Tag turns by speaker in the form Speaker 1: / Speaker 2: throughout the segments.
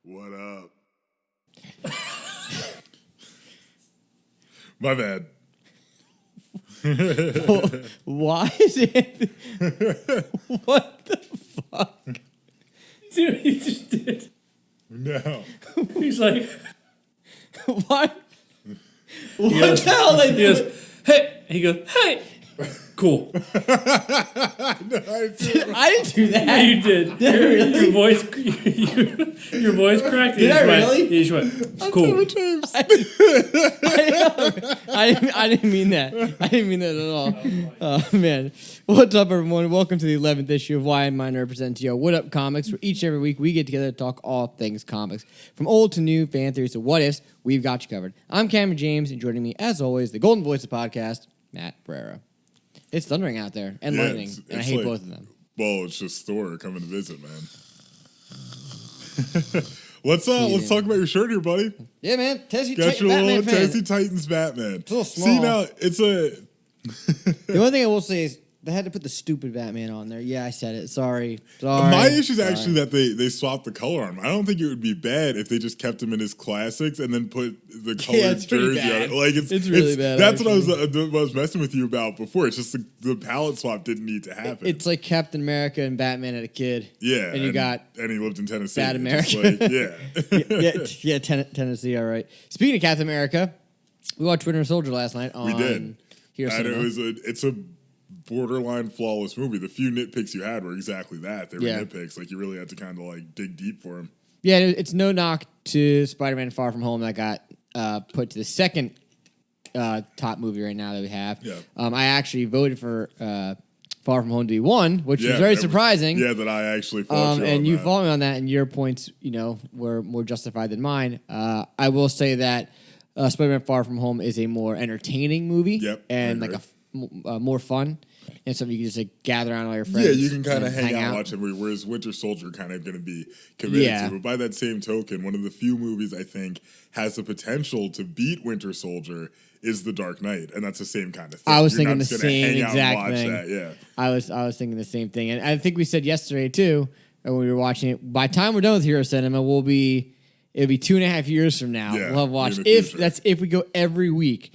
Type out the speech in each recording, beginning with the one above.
Speaker 1: What up? My bad.
Speaker 2: Well, why is it? What the fuck?
Speaker 3: Dude, he just did.
Speaker 1: No.
Speaker 3: He's like,
Speaker 2: What? What
Speaker 3: goes-
Speaker 2: the hell?
Speaker 3: he goes, hey. He goes, hey. Cool.
Speaker 1: No, I didn't.
Speaker 2: I didn't do
Speaker 3: Yeah,
Speaker 2: that.
Speaker 3: you did. Your voice, your voice cracked.
Speaker 2: Did I really?
Speaker 3: He just went, cool.
Speaker 2: I didn't mean that. I didn't mean that at all. Oh, man. What's up, everyone? Welcome to the 11th issue of Why Am I Nerd presents Yo What Up Comics, where each and every week we get together to talk all things comics. From old to new, fan theories to what ifs, we've got you covered. I'm Cameron James, and joining me, as always, the golden voice of the podcast, Matt Barrera. It's thundering out there, and lightning, and I hate both of them.
Speaker 1: Well, it's just Thor coming to visit, man. Let's talk about your shirt here, buddy.
Speaker 2: Yeah, man. Tennessee
Speaker 1: Got
Speaker 2: Titans
Speaker 1: your
Speaker 2: Batman
Speaker 1: little
Speaker 2: fan.
Speaker 1: Tennessee Titans Batman.
Speaker 2: It's a little small.
Speaker 1: See, now, it's a...
Speaker 2: The only thing I will say is they had to put the stupid Batman on there. Yeah, I said it. Sorry.
Speaker 1: My issue is actually that they swapped the color on him. I don't think it would be bad if they just kept him in his classics and then put the colored
Speaker 2: it's pretty
Speaker 1: jersey on
Speaker 2: bad.
Speaker 1: it. Like
Speaker 2: It's really bad,
Speaker 1: That's what I was messing with you about before. It's just the palette swap didn't need to happen.
Speaker 2: It's like Captain America and Batman had a kid.
Speaker 1: Yeah,
Speaker 2: and you got
Speaker 1: and he lived in Tennessee.
Speaker 2: Bad
Speaker 1: It's just
Speaker 2: America.
Speaker 1: like, yeah.
Speaker 2: Tennessee. All right. Speaking of Captain America, we watched Winter Soldier last night on
Speaker 1: We did.
Speaker 2: Here
Speaker 1: And
Speaker 2: Cinema.
Speaker 1: it's a borderline flawless movie. The few nitpicks you had were exactly that. They were nitpicks. Like you really had to kind of like dig deep for them.
Speaker 2: Yeah, it's no knock to Spider-Man Far From Home that got put to the second top movie right now that we have.
Speaker 1: Yeah.
Speaker 2: I actually voted for Far From Home to be one, which was very surprising.
Speaker 1: That I actually fought you
Speaker 2: and
Speaker 1: on
Speaker 2: you
Speaker 1: that.
Speaker 2: fought me on that, and your points, were more justified than mine. I will say that Spider-Man Far From Home is a more entertaining movie, and like a more fun, and something you can just like gather around all your friends.
Speaker 1: Yeah, you can kind of
Speaker 2: and
Speaker 1: hang out and watch it. Whereas Winter Soldier kind of going to be committed to. But by that same token, one of the few movies I think has the potential to beat Winter Soldier is The Dark Knight, and that's the same kind of thing.
Speaker 2: I was
Speaker 1: You're
Speaker 2: thinking
Speaker 1: not
Speaker 2: the
Speaker 1: just gonna
Speaker 2: same
Speaker 1: hang out and
Speaker 2: exact
Speaker 1: watch
Speaker 2: thing.
Speaker 1: that, yeah.
Speaker 2: I was thinking the same thing, and I think we said yesterday too when we were watching it. By the time we're done with Hero Cinema, it'll be 2.5 years from now.
Speaker 1: Yeah,
Speaker 2: we'll have watched
Speaker 1: future.
Speaker 2: if we go every week,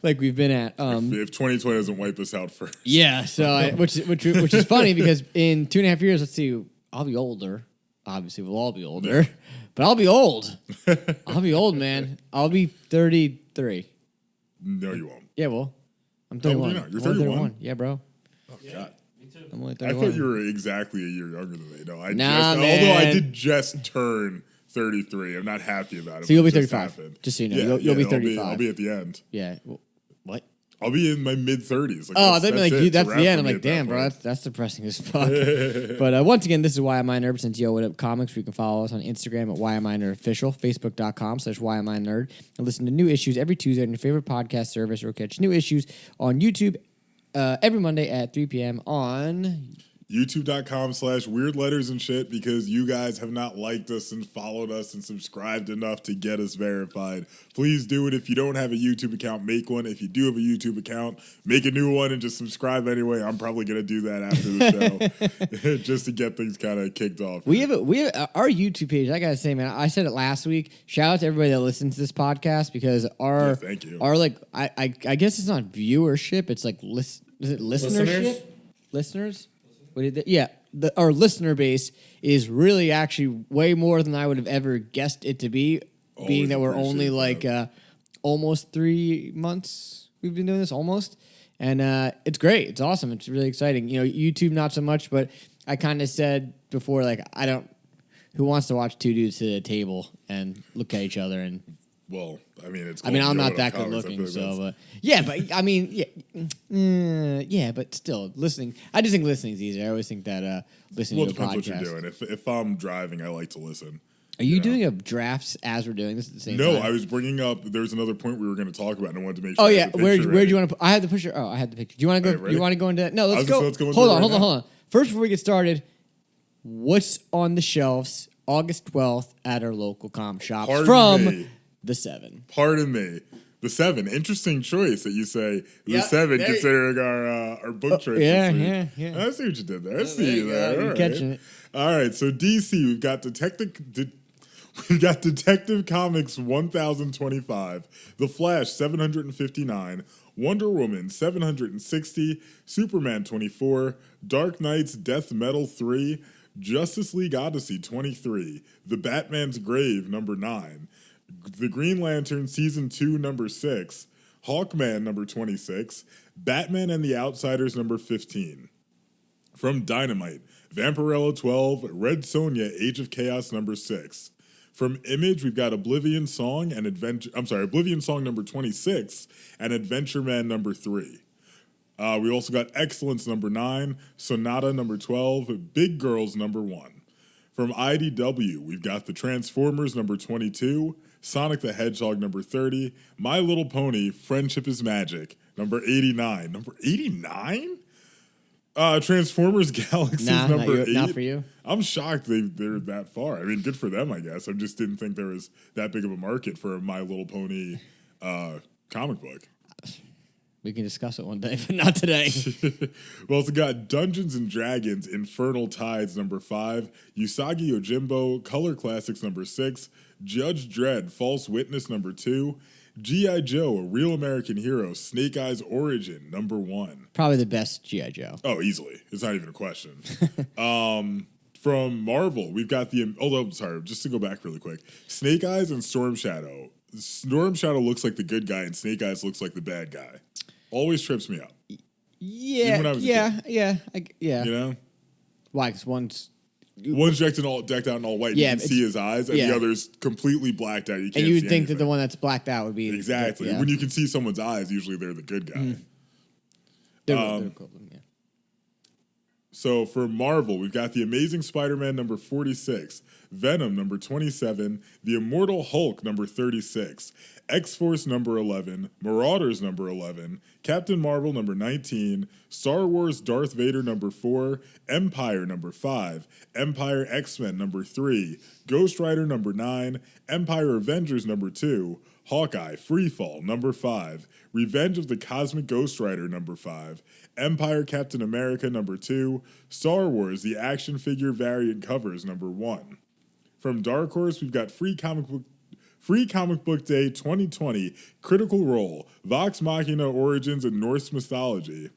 Speaker 2: like we've been at.
Speaker 1: If 2020 doesn't wipe us out first.
Speaker 2: Yeah, so which is funny because in 2.5 years, let's see, I'll be older. Obviously, we'll all be older, but I'll be old. I'll be old, man. I'll be 33.
Speaker 1: No, you won't.
Speaker 2: Yeah, well, I'm 31.
Speaker 1: you're not. You're
Speaker 2: I'm only
Speaker 1: 31?
Speaker 2: Yeah, bro.
Speaker 1: Oh, God.
Speaker 3: Me too.
Speaker 2: I'm only
Speaker 1: I
Speaker 2: 31.
Speaker 1: thought you were exactly a year younger than me. No,
Speaker 2: Nah, man.
Speaker 1: although I did just turn 33. I'm not happy about it.
Speaker 2: So you'll be
Speaker 1: but it just
Speaker 2: 35.
Speaker 1: happened.
Speaker 2: Just so you know, you'll be 35.
Speaker 1: I'll be at the end.
Speaker 2: Yeah. What?
Speaker 1: I'll be in my mid-30s. Like,
Speaker 2: Oh, that'd be like
Speaker 1: it.
Speaker 2: you.
Speaker 1: It's a
Speaker 2: That's
Speaker 1: wrap
Speaker 2: the end.
Speaker 1: for
Speaker 2: I'm
Speaker 1: me
Speaker 2: like,
Speaker 1: at that
Speaker 2: damn, bro,
Speaker 1: point.
Speaker 2: that's depressing as fuck. But once again, this is Why Am I Nerd presents Yo What Up Comics. You can follow us on Instagram at Why Am I Nerd Official, Facebook.com/Why Am I Nerd, and listen to new issues every Tuesday on your favorite podcast service, or catch new issues on YouTube every Monday at 3 p.m. on.
Speaker 1: YouTube.com/weird letters and shit because you guys have not liked us and followed us and subscribed enough to get us verified. Please do it. If you don't have a YouTube account, make one. If you do have a YouTube account, make a new one and just subscribe anyway. I'm probably going to do that after the show just to get things kind of kicked off.
Speaker 2: We have our YouTube page. I gotta say, man, I said it last week. Shout out to everybody that listens to this podcast because
Speaker 1: thank you.
Speaker 2: our like I guess it's not viewership. It's like is it listenership? Listeners? What did they, yeah, our listener base is really actually way more than I would have ever guessed it to be.
Speaker 1: Always
Speaker 2: being that we're only
Speaker 1: appreciate
Speaker 2: like almost 3 months we've been doing this almost, and it's great. It's awesome. It's really exciting. YouTube not so much, but I kind of said before like I don't. Who wants to watch two dudes sit at a table and look at each other and.
Speaker 1: Well, I mean, it's.
Speaker 2: I'm not that good looking, so but I mean, yeah, but still listening. I just think listening is easier. I always think that listening to a
Speaker 1: depends
Speaker 2: podcast.
Speaker 1: what you're doing. If I'm driving, I like to listen.
Speaker 2: Are you doing a drafts as we're doing this at the same time?
Speaker 1: No, I was bringing up. There's another point we were going to talk about, and I wanted to make sure.
Speaker 2: Oh
Speaker 1: I
Speaker 2: yeah,
Speaker 1: had the
Speaker 2: where
Speaker 1: picture
Speaker 2: do
Speaker 1: ready.
Speaker 2: you want to? I had the picture. Oh, I had the picture. Do you want to go?
Speaker 1: All right,
Speaker 2: You want to go into? No, let's
Speaker 1: I
Speaker 2: go.
Speaker 1: was just let's go
Speaker 2: Hold
Speaker 1: into it
Speaker 2: on.
Speaker 1: right now.
Speaker 2: First, before we get started, what's on the shelves August 12th at our local comm shops
Speaker 1: Pardon
Speaker 2: from
Speaker 1: me.
Speaker 2: the 7?
Speaker 1: Pardon me. The 7. Interesting choice that you say the
Speaker 2: Yep,
Speaker 1: 7
Speaker 2: there you-
Speaker 1: considering our book choice.
Speaker 2: Yeah,
Speaker 1: this week.
Speaker 2: yeah.
Speaker 1: I see what you did there. I
Speaker 2: there
Speaker 1: see
Speaker 2: you
Speaker 1: you
Speaker 2: go.
Speaker 1: there.
Speaker 2: You're
Speaker 1: All
Speaker 2: catching
Speaker 1: right.
Speaker 2: it.
Speaker 1: All right. So DC, we've got We've got Detective Comics 1025, The Flash 759, Wonder Woman 760, Superman 24, Dark Knight's Death Metal 3, Justice League Odyssey 23, The Batman's Grave number 9, The Green Lantern Season 2 number 6, Hawkman number 26, Batman and the Outsiders number 15. From Dynamite, Vampirella 12, Red Sonja Age of Chaos number 6. From Image, we've got Oblivion Song number 26 and Adventure Man number 3. We also got Excellence number 9, Sonata number 12, Big Girls number 1. From IDW, we've got The Transformers number 22, Sonic the Hedgehog number 30, My Little Pony, Friendship is Magic number 89. Number 89? Transformers Galaxies number 8.
Speaker 2: Not for you.
Speaker 1: I'm shocked they're that far. I mean, good for them, I guess. I just didn't think there was that big of a market for a My Little Pony comic book.
Speaker 2: We can discuss it one day, but not today.
Speaker 1: We also got Dungeons and Dragons Infernal Tides number 5, Usagi Yojimbo Color Classics number 6, Judge Dredd False Witness number 2, G.I. Joe, A Real American Hero, Snake Eyes Origin, number 1.
Speaker 2: Probably the best G.I. Joe.
Speaker 1: Oh, easily. It's not even a question. From Marvel, we've got just to go back really quick. Snake Eyes and Storm Shadow. Storm Shadow looks like the good guy and Snake Eyes looks like the bad guy. Always trips me up.
Speaker 2: Yeah,
Speaker 1: Even when I was a kid.
Speaker 2: yeah.
Speaker 1: You know?
Speaker 2: Why? Because one's
Speaker 1: decked out in all white.
Speaker 2: Yeah,
Speaker 1: You can see his eyes, and
Speaker 2: yeah.
Speaker 1: the other's completely blacked out. You can't
Speaker 2: and you would
Speaker 1: see
Speaker 2: think that
Speaker 1: anything.
Speaker 2: the one that's blacked out would be
Speaker 1: Exactly.
Speaker 2: Yeah.
Speaker 1: When you can see someone's eyes, usually they're the good guy.
Speaker 2: They're equivalent, yeah.
Speaker 1: So for Marvel, we've got The Amazing Spider-Man number 46, Venom number 27, The Immortal Hulk number 36, X-Force number 11, Marauders number 11, Captain Marvel number 19, Star Wars Darth Vader number 4, Empire number 5, Empire X-Men number 3, Ghost Rider number 9, Empire Avengers number 2, Hawkeye Freefall number 5, Revenge of the Cosmic Ghost Rider number 5, Empire Captain America number 2, Star Wars The Action Figure Variant Covers number 1. From Dark Horse, we've got Free Comic Book Day 2020, Critical Role, Vox Machina Origins and Norse Mythology.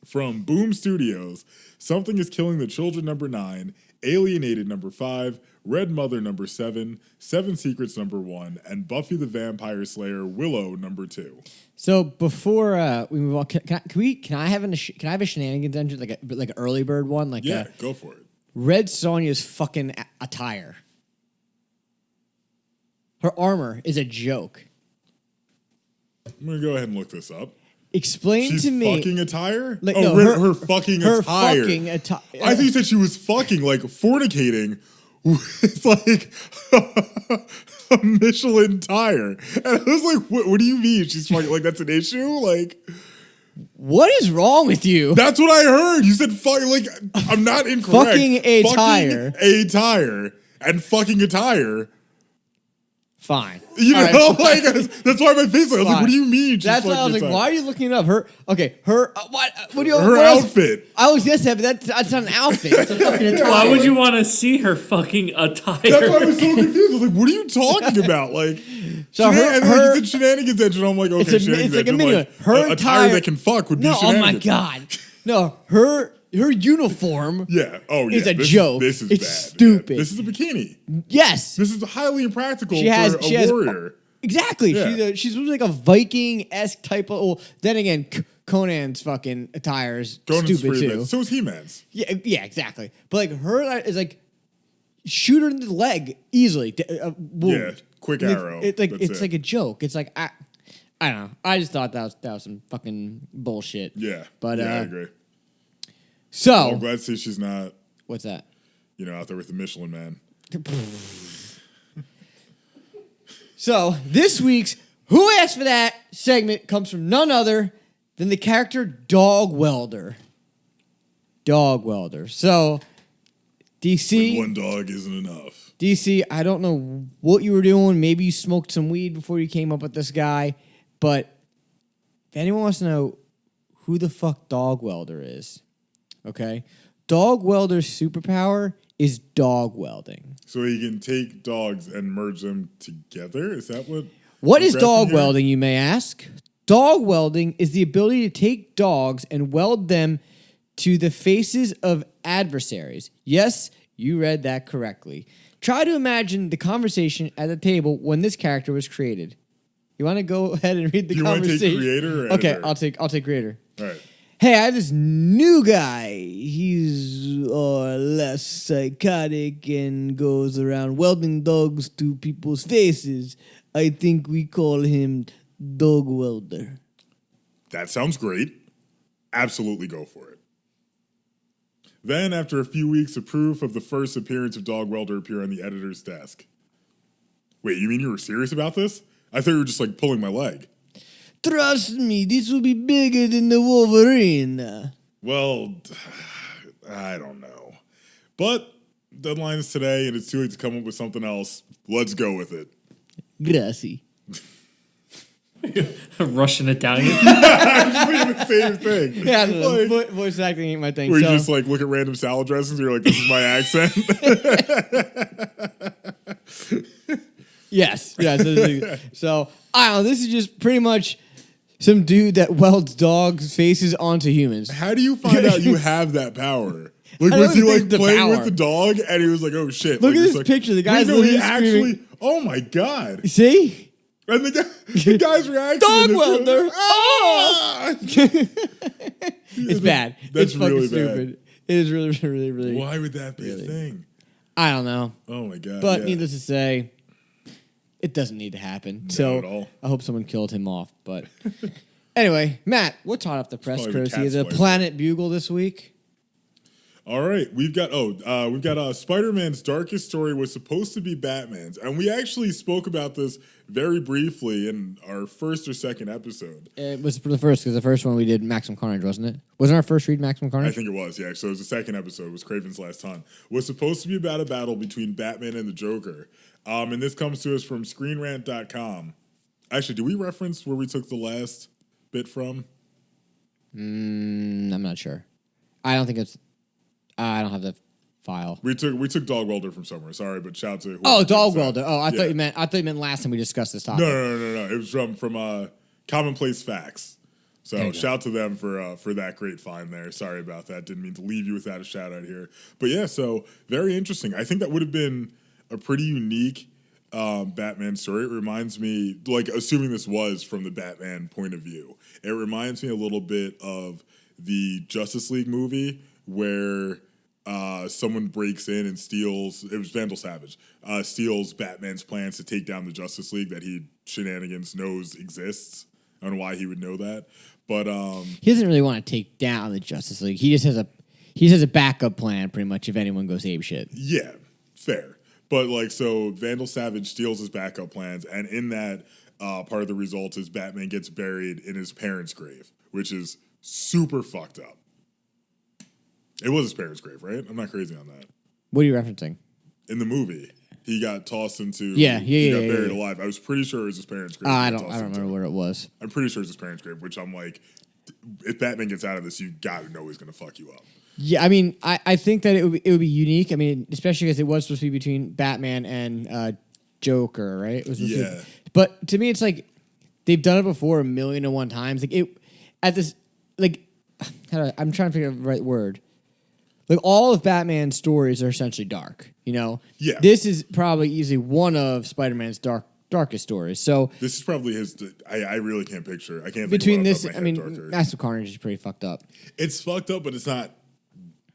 Speaker 1: From Boom Studios, Something is Killing the Children number 9, Alienated number 5, Red Mother number 7, Seven Secrets number 1, and Buffy the Vampire Slayer Willow number 2.
Speaker 2: So before we move on, can I have a shenanigans engine like an early bird one?
Speaker 1: Go for it.
Speaker 2: Red Sonja's fucking attire. Her armor is a joke.
Speaker 1: I'm gonna go ahead and look this up.
Speaker 2: Explain
Speaker 1: She's
Speaker 2: to me.
Speaker 1: fucking attire?
Speaker 2: Like,
Speaker 1: oh,
Speaker 2: no,
Speaker 1: her fucking
Speaker 2: her
Speaker 1: attire.
Speaker 2: fucking attire.
Speaker 1: I thought you said she was fucking, like, fornicating with, like, a Michelin tire. And I was like, what do you mean? She's fucking, like, that's an issue? Like,
Speaker 2: What is wrong with you?
Speaker 1: that's what I heard. You said fucking, like, I'm not incorrect.
Speaker 2: Fucking a tire.
Speaker 1: A tire and fucking a tire.
Speaker 2: Fine.
Speaker 1: You
Speaker 2: All
Speaker 1: know,
Speaker 2: right,
Speaker 1: like, that's why my face, I was like,
Speaker 2: Fine.
Speaker 1: what do you mean? She's
Speaker 2: That's why I was
Speaker 1: fucking
Speaker 2: like,
Speaker 1: a
Speaker 2: why
Speaker 1: tire?
Speaker 2: are you looking it up? Her what do you
Speaker 1: Her
Speaker 2: what else?
Speaker 1: outfit.
Speaker 2: I was gonna say, but that's not an outfit. It's a fucking attire.
Speaker 3: Why would you want to see her fucking attire?
Speaker 1: That's why I was so confused. I was like, what are you talking about? Like,
Speaker 2: So
Speaker 1: and then you said shenanigans engine. I'm like, okay,
Speaker 2: it's
Speaker 1: shenanigans
Speaker 2: like a
Speaker 1: engine.
Speaker 2: mini one. Her
Speaker 1: a tire that can fuck would be
Speaker 2: No, oh
Speaker 1: shenanigans.
Speaker 2: my god. No, her uniform
Speaker 1: Yeah. Oh, yeah.
Speaker 2: is a
Speaker 1: this
Speaker 2: joke.
Speaker 1: This is
Speaker 2: It's
Speaker 1: bad.
Speaker 2: stupid.
Speaker 1: Yeah. This is a bikini.
Speaker 2: Yes.
Speaker 1: This is highly impractical
Speaker 2: She has
Speaker 1: for a warrior.
Speaker 2: Exactly.
Speaker 1: Yeah.
Speaker 2: She's like a Viking-esque type of. Well, then again, Conan's fucking attire is
Speaker 1: Conan's
Speaker 2: stupid
Speaker 1: pretty
Speaker 2: too.
Speaker 1: bad. So is He-Man's.
Speaker 2: Yeah, exactly. But like her is like shoot her in the leg easily.
Speaker 1: Yeah, quick arrow.
Speaker 2: It's like
Speaker 1: That's
Speaker 2: it's
Speaker 1: it.
Speaker 2: like a joke. It's like I don't know. I just thought that was some fucking bullshit.
Speaker 1: Yeah.
Speaker 2: But
Speaker 1: yeah, I agree.
Speaker 2: So
Speaker 1: I'm glad to see she's not,
Speaker 2: what's that?
Speaker 1: out there with the Michelin Man.
Speaker 2: So this week's Who Asked for That segment comes from none other than the character Dogwelder. Dogwelder. So DC,
Speaker 1: When one dog isn't enough.
Speaker 2: DC, I don't know what you were doing. Maybe you smoked some weed before you came up with this guy. But if anyone wants to know who the fuck Dogwelder is, okay? Dogwelder's superpower is dog welding.
Speaker 1: So he can take dogs and merge them together? Is that what?
Speaker 2: What is
Speaker 1: grasping
Speaker 2: dog
Speaker 1: here?
Speaker 2: welding, you may ask? Dog welding is the ability to take dogs and weld them to the faces of adversaries. Yes, you read that correctly. Try to imagine the conversation at the table when this character was created. You want to go ahead and read the
Speaker 1: Do you want to
Speaker 2: conversation?
Speaker 1: take creator or
Speaker 2: Okay,
Speaker 1: editor?
Speaker 2: I'll take creator.
Speaker 1: All right.
Speaker 2: Hey, I have this new guy. He's less psychotic and goes around welding dogs to people's faces. I think we call him Dogwelder.
Speaker 1: That sounds great. Absolutely go for it. Then, after a few weeks, a proof of the first appearance of Dogwelder appear on the editor's desk. Wait, you mean you were serious about this? I thought you were just like pulling my leg.
Speaker 2: Trust me, this will be bigger than the Wolverine.
Speaker 1: Well, I don't know. But deadline is today, and it's too late to come up with something else. Let's go with it.
Speaker 2: Grassy.
Speaker 3: Russian Italian.
Speaker 1: I'm the same thing.
Speaker 2: Yeah, I don't know.
Speaker 1: Like,
Speaker 2: Voice acting ain't my thing.
Speaker 1: where you
Speaker 2: So,
Speaker 1: just like look at random salad dressings, and you're like, "This is my accent."
Speaker 2: yes. So, I don't know. This is just pretty much some dude that welds dogs' faces onto humans.
Speaker 1: How do you find out you have that power? Like,
Speaker 2: I
Speaker 1: was he
Speaker 2: don't
Speaker 1: like
Speaker 2: think the
Speaker 1: playing
Speaker 2: power.
Speaker 1: with the dog, and he was like, "Oh shit!"
Speaker 2: Look
Speaker 1: like,
Speaker 2: at
Speaker 1: just
Speaker 2: this
Speaker 1: like,
Speaker 2: picture. The guy's
Speaker 1: wait, no, he
Speaker 2: literally
Speaker 1: actually.
Speaker 2: screaming.
Speaker 1: Oh my god!
Speaker 2: See?
Speaker 1: And the guy's reaction.
Speaker 2: Dog
Speaker 1: in this
Speaker 2: welder.
Speaker 1: room, "Ah!"
Speaker 2: It's bad.
Speaker 1: That's
Speaker 2: It's fucking
Speaker 1: really bad.
Speaker 2: stupid. It is really, really, really.
Speaker 1: Why would that be
Speaker 2: Really?
Speaker 1: a thing?
Speaker 2: I don't know.
Speaker 1: Oh my god!
Speaker 2: But
Speaker 1: yeah.
Speaker 2: needless to say, it doesn't need to happen.
Speaker 1: Not
Speaker 2: so
Speaker 1: at all.
Speaker 2: I hope someone killed him off. But anyway, Matt, what's hot off the press
Speaker 1: Probably the
Speaker 2: courtesy of
Speaker 1: cat's
Speaker 2: the
Speaker 1: flavor.
Speaker 2: Planet Bugle this week?
Speaker 1: All right, we've got Spider-Man's darkest story was supposed to be Batman's, and we actually spoke about this very briefly in our first or second episode.
Speaker 2: It was for the first, because the first one we did Maximum Carnage, wasn't it? Wasn't our first read Maximum Carnage?
Speaker 1: I think it was, yeah. So it was the second episode, was Kravens Last Hunt. Was supposed to be about a battle between Batman and the Joker. And this comes to us from ScreenRant.com. Actually, do we reference where we took the last bit from?
Speaker 2: I'm not sure. I don't think it's. I don't have the file.
Speaker 1: We took Dogwelder from somewhere. Sorry, but shout to
Speaker 2: Oh,
Speaker 1: whoever did
Speaker 2: Dogwelder.
Speaker 1: that.
Speaker 2: Oh, I
Speaker 1: Yeah.
Speaker 2: thought you meant last time we discussed this topic.
Speaker 1: No. It was from Commonplace Facts.
Speaker 2: There
Speaker 1: So
Speaker 2: you go.
Speaker 1: shout to them for that great find there. Sorry about that. Didn't mean to leave you without a shout out here. But yeah, so very interesting. I think that would have been a pretty unique Batman story. It reminds me, like, assuming this was from the Batman point of view, it reminds me a little bit of the Justice League movie where someone breaks in and steals, it was Vandal Savage, steals Batman's plans to take down the Justice League that he shenanigans knows exists. I don't know why he would know that. But
Speaker 2: He doesn't really want to take down the Justice League. He just has a backup plan, pretty much, if anyone goes ape shit.
Speaker 1: yeah, fair. But like, so Vandal Savage steals his backup plans, and in that, part of the result is Batman gets buried in his parents' grave, which is super fucked up. It was his parents' grave, right? I'm not crazy on that.
Speaker 2: What are you referencing?
Speaker 1: In the movie, he got tossed into.
Speaker 2: Yeah,
Speaker 1: he got
Speaker 2: yeah,
Speaker 1: buried
Speaker 2: yeah.
Speaker 1: alive. I was pretty sure it was his parents' grave.
Speaker 2: I
Speaker 1: he got
Speaker 2: don't
Speaker 1: tossed
Speaker 2: remember
Speaker 1: into.
Speaker 2: where it was.
Speaker 1: I'm pretty sure it's his parents' grave, which I'm like, if Batman gets out of this, you gotta know he's gonna fuck you up.
Speaker 2: Yeah, I mean, I think that it would be unique. I mean, especially because it was supposed to be between Batman and Joker, right? It was supposed to be-
Speaker 1: Yeah.
Speaker 2: but to me, it's like they've done it before 1,000,001 times. Like it at this, like I'm trying to figure out the right word. Like all of Batman's stories are essentially dark. You know.
Speaker 1: Yeah.
Speaker 2: This is probably easily one of Spider-Man's darkest stories. So
Speaker 1: This is probably his. I really can't picture. I can't.
Speaker 2: between
Speaker 1: think
Speaker 2: this,
Speaker 1: of it off
Speaker 2: I
Speaker 1: the top of my
Speaker 2: mean,
Speaker 1: head, darker.
Speaker 2: Massive Carnage is pretty fucked up.
Speaker 1: It's fucked up, but it's not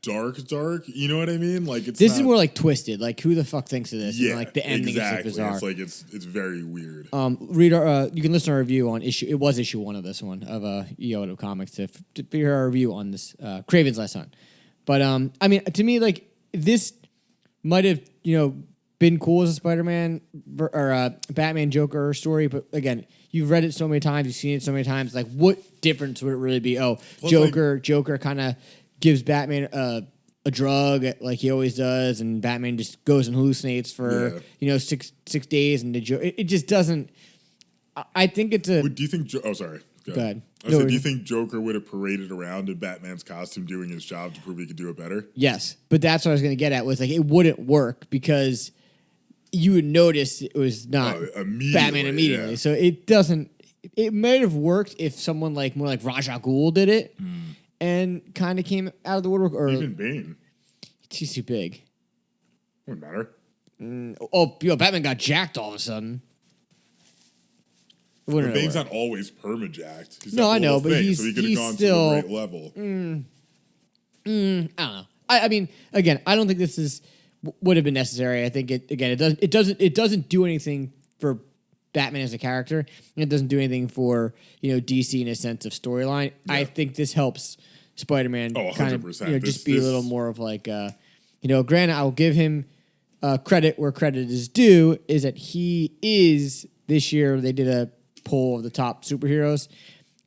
Speaker 1: dark. You know what I mean? Like it's.
Speaker 2: This
Speaker 1: not,
Speaker 2: is more like twisted. Like who the fuck thinks of this?
Speaker 1: Yeah,
Speaker 2: and like the ending
Speaker 1: exactly.
Speaker 2: is bizarre.
Speaker 1: It's like it's very weird.
Speaker 2: Read our. You can listen to our review on issue. It was issue 1 of this one of Yoda Comics to hear our review on this Kravens Last Hunt. But I mean, to me, like this might have been cool as a Spider-Man or Batman Joker story. But again, you've read it so many times, you've seen it so many times. Like, what difference would it really be? Oh,
Speaker 1: Plus,
Speaker 2: Joker kind of gives Batman a drug like he always does, and Batman just goes and hallucinates for 6 days, and it just doesn't. I think it's a.
Speaker 1: Do you think? Oh, sorry.
Speaker 2: Go ahead.
Speaker 1: I said, do you think Joker would have paraded around in Batman's costume doing his job to prove he could do it better?
Speaker 2: Yes, but that's what I was going to get at. Was like it wouldn't work because you would notice it was not Batman immediately.
Speaker 1: Yeah.
Speaker 2: So it doesn't. It might have worked if someone like more like Ra's al Ghul did it and kind of came out of the woodwork. Or
Speaker 1: even Bane.
Speaker 2: He's too big.
Speaker 1: Wouldn't matter.
Speaker 2: Batman got jacked all of a sudden.
Speaker 1: But Bane's not always perma-jacked.
Speaker 2: No, I know, but
Speaker 1: so he could have gone
Speaker 2: still,
Speaker 1: to the right level.
Speaker 2: I don't know. I mean, again, I don't think this would have been necessary. I think it doesn't do anything for Batman as a character, and it doesn't do anything for DC in a sense of storyline. Yeah. I think this helps Spider-Man kind of just be a little more of like granted, I'll give him credit where credit is due. Is that he is this year they did a poll of the top superheroes,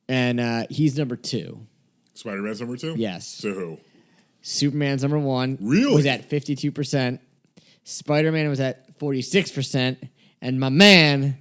Speaker 2: and he's number 2.
Speaker 1: Spider-Man's number 2?
Speaker 2: Yes.
Speaker 1: So who?
Speaker 2: Superman's number 1.
Speaker 1: Really?
Speaker 2: Was at 52%. Spider-Man was at 46%, and my man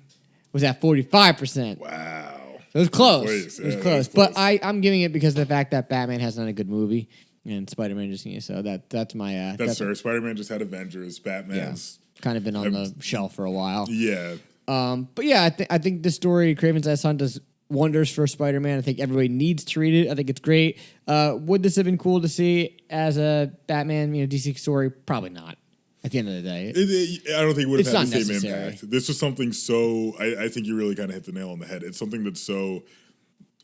Speaker 2: was at 45%.
Speaker 1: Wow.
Speaker 2: It was close.
Speaker 1: It
Speaker 2: was close. But I'm giving it because of the fact that Batman has done a good movie, and Spider-Man just so that's my
Speaker 1: that's fair. Spider-Man just had Avengers. Batman's
Speaker 2: kind of been on the shelf for a while.
Speaker 1: Yeah.
Speaker 2: But yeah, I think the story Kravens Last Hunt does wonders for Spider-Man. I think everybody needs to read it. I think it's great. Would this have been cool to see as a Batman, DC story? Probably not. At the end of the day,
Speaker 1: I don't think it would have had the same
Speaker 2: necessary.
Speaker 1: impact. This was something so. I think you really kind of hit the nail on the head. It's something that's so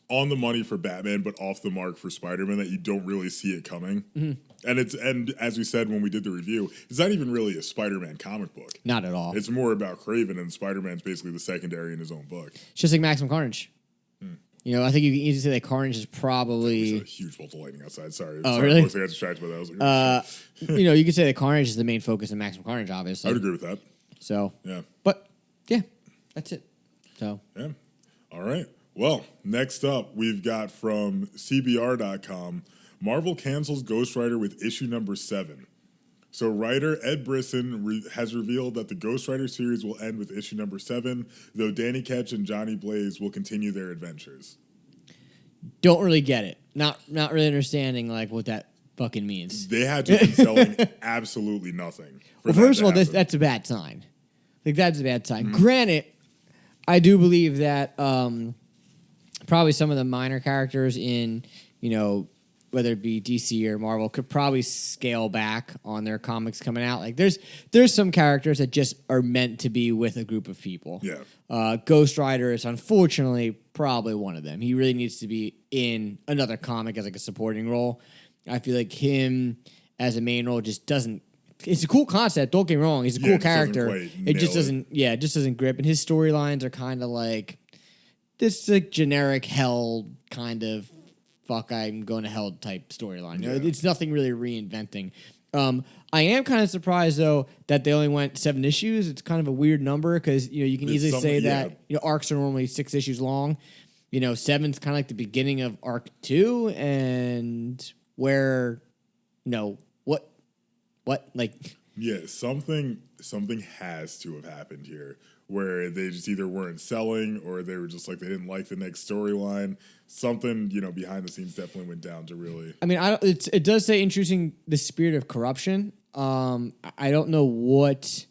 Speaker 1: on the money for Batman, but off the mark for Spider-Man that you don't really see it coming. Mm-hmm. And as we said when we did the review, it's not even really a Spider-Man comic book.
Speaker 2: Not at all.
Speaker 1: It's more about Kraven, and Spider-Man's basically the secondary in his own book.
Speaker 2: It's just like Maximum Carnage. I think you can easily say that Carnage is probably
Speaker 1: a huge bolt of lightning outside. Sorry.
Speaker 2: Really?
Speaker 1: I got distracted by that. I was like,
Speaker 2: you could say that Carnage is the main focus of Maximum Carnage, obviously.
Speaker 1: I would agree with that.
Speaker 2: So,
Speaker 1: yeah.
Speaker 2: But yeah, that's it. So,
Speaker 1: yeah. All right. Well, next up, we've got from CBR.com, Marvel cancels Ghost Rider with issue number 7. So writer Ed Brisson has revealed that the Ghost Rider series will end with issue number 7, though Danny Ketch and Johnny Blaze will continue their adventures.
Speaker 2: Don't really get it. Not really understanding like what that fucking means.
Speaker 1: They had to be selling absolutely nothing.
Speaker 2: Well, first of all, that's a bad sign. Like that's a bad sign. Mm-hmm. Granted, I do believe that probably some of the minor characters in whether it be DC or Marvel, could probably scale back on their comics coming out. Like there's some characters that just are meant to be with a group of people.
Speaker 1: Yeah.
Speaker 2: Ghost Rider is unfortunately probably one of them. He really needs to be in another comic as like a supporting role. I feel like him as a main role just doesn't. It's a cool concept. Don't get me wrong. He's a cool character. It just doesn't. Yeah, it just doesn't grip. And his storylines are kind of like this like generic hell kind of. Fuck, I'm going to hell type storyline. Yeah. It's nothing really reinventing. I am kind of surprised though that they only went 7 issues. It's kind of a weird number because you can easily say that arcs are normally 6 issues long. 7's kind of like the beginning of arc 2, and where what like
Speaker 1: something has to have happened here where they just either weren't selling or they were just like they didn't like the next storyline. Something, behind the scenes definitely went down to really. I mean,
Speaker 2: it does say introducing the spirit of corruption. I don't know what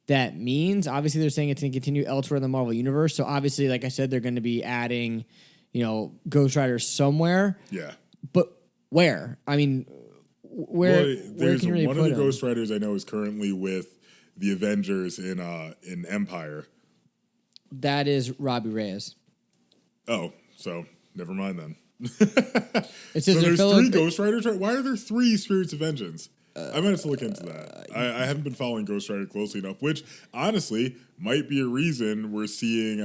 Speaker 2: that means. Obviously, they're saying it's going to continue elsewhere in the Marvel Universe. So obviously, like I said, they're going to be adding, Ghost Rider somewhere.
Speaker 1: Yeah.
Speaker 2: But where? I mean, where can you really
Speaker 1: one
Speaker 2: put
Speaker 1: of the
Speaker 2: him?
Speaker 1: Ghost Riders I know is currently with the Avengers in Empire.
Speaker 2: That is Robbie Reyes.
Speaker 1: Oh, so never mind then.
Speaker 2: It says
Speaker 1: so there's 3 Ghost Riders. Why are there 3 Spirits of Vengeance? I might have to look into that. I haven't been following Ghost Rider closely enough, which honestly might be a reason we're seeing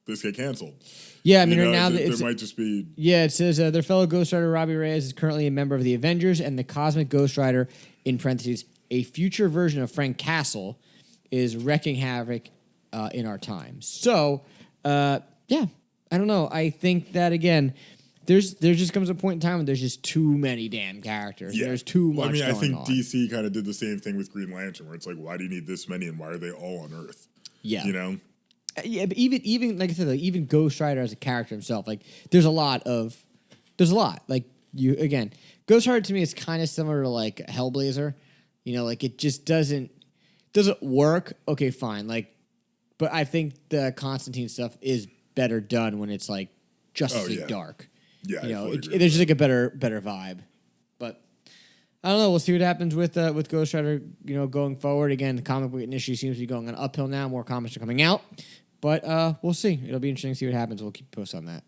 Speaker 1: this get canceled.
Speaker 2: Yeah, I mean, right now
Speaker 1: there might just be.
Speaker 2: Yeah, it says their fellow Ghost Rider Robbie Reyes is currently a member of the Avengers, and the Cosmic Ghost Rider, in parentheses, a future version of Frank Castle, is wreaking havoc in our time. So, I don't know. I think that again. There just comes a point in time when there's just too many damn characters. Yeah. There's too much.
Speaker 1: I think DC kind of did the same thing with Green Lantern, where it's like, why do you need this many, and why are they all on Earth?
Speaker 2: Yeah, Yeah, but even like I said, like, even Ghost Rider as a character himself, like there's a lot. Like you again, Ghost Rider to me is kind of similar to like Hellblazer. You know, like it just doesn't work. Okay, fine. Like, but I think the Constantine stuff is better done when it's like Justice League Dark.
Speaker 1: Yeah,
Speaker 2: you know, there's just like a better vibe. But I don't know. We'll see what happens with Ghost Rider. You know, going forward. Again, the comic book industry seems to be going on uphill now. More comics are coming out, but we'll see. It'll be interesting to see what happens. We'll keep posted on that.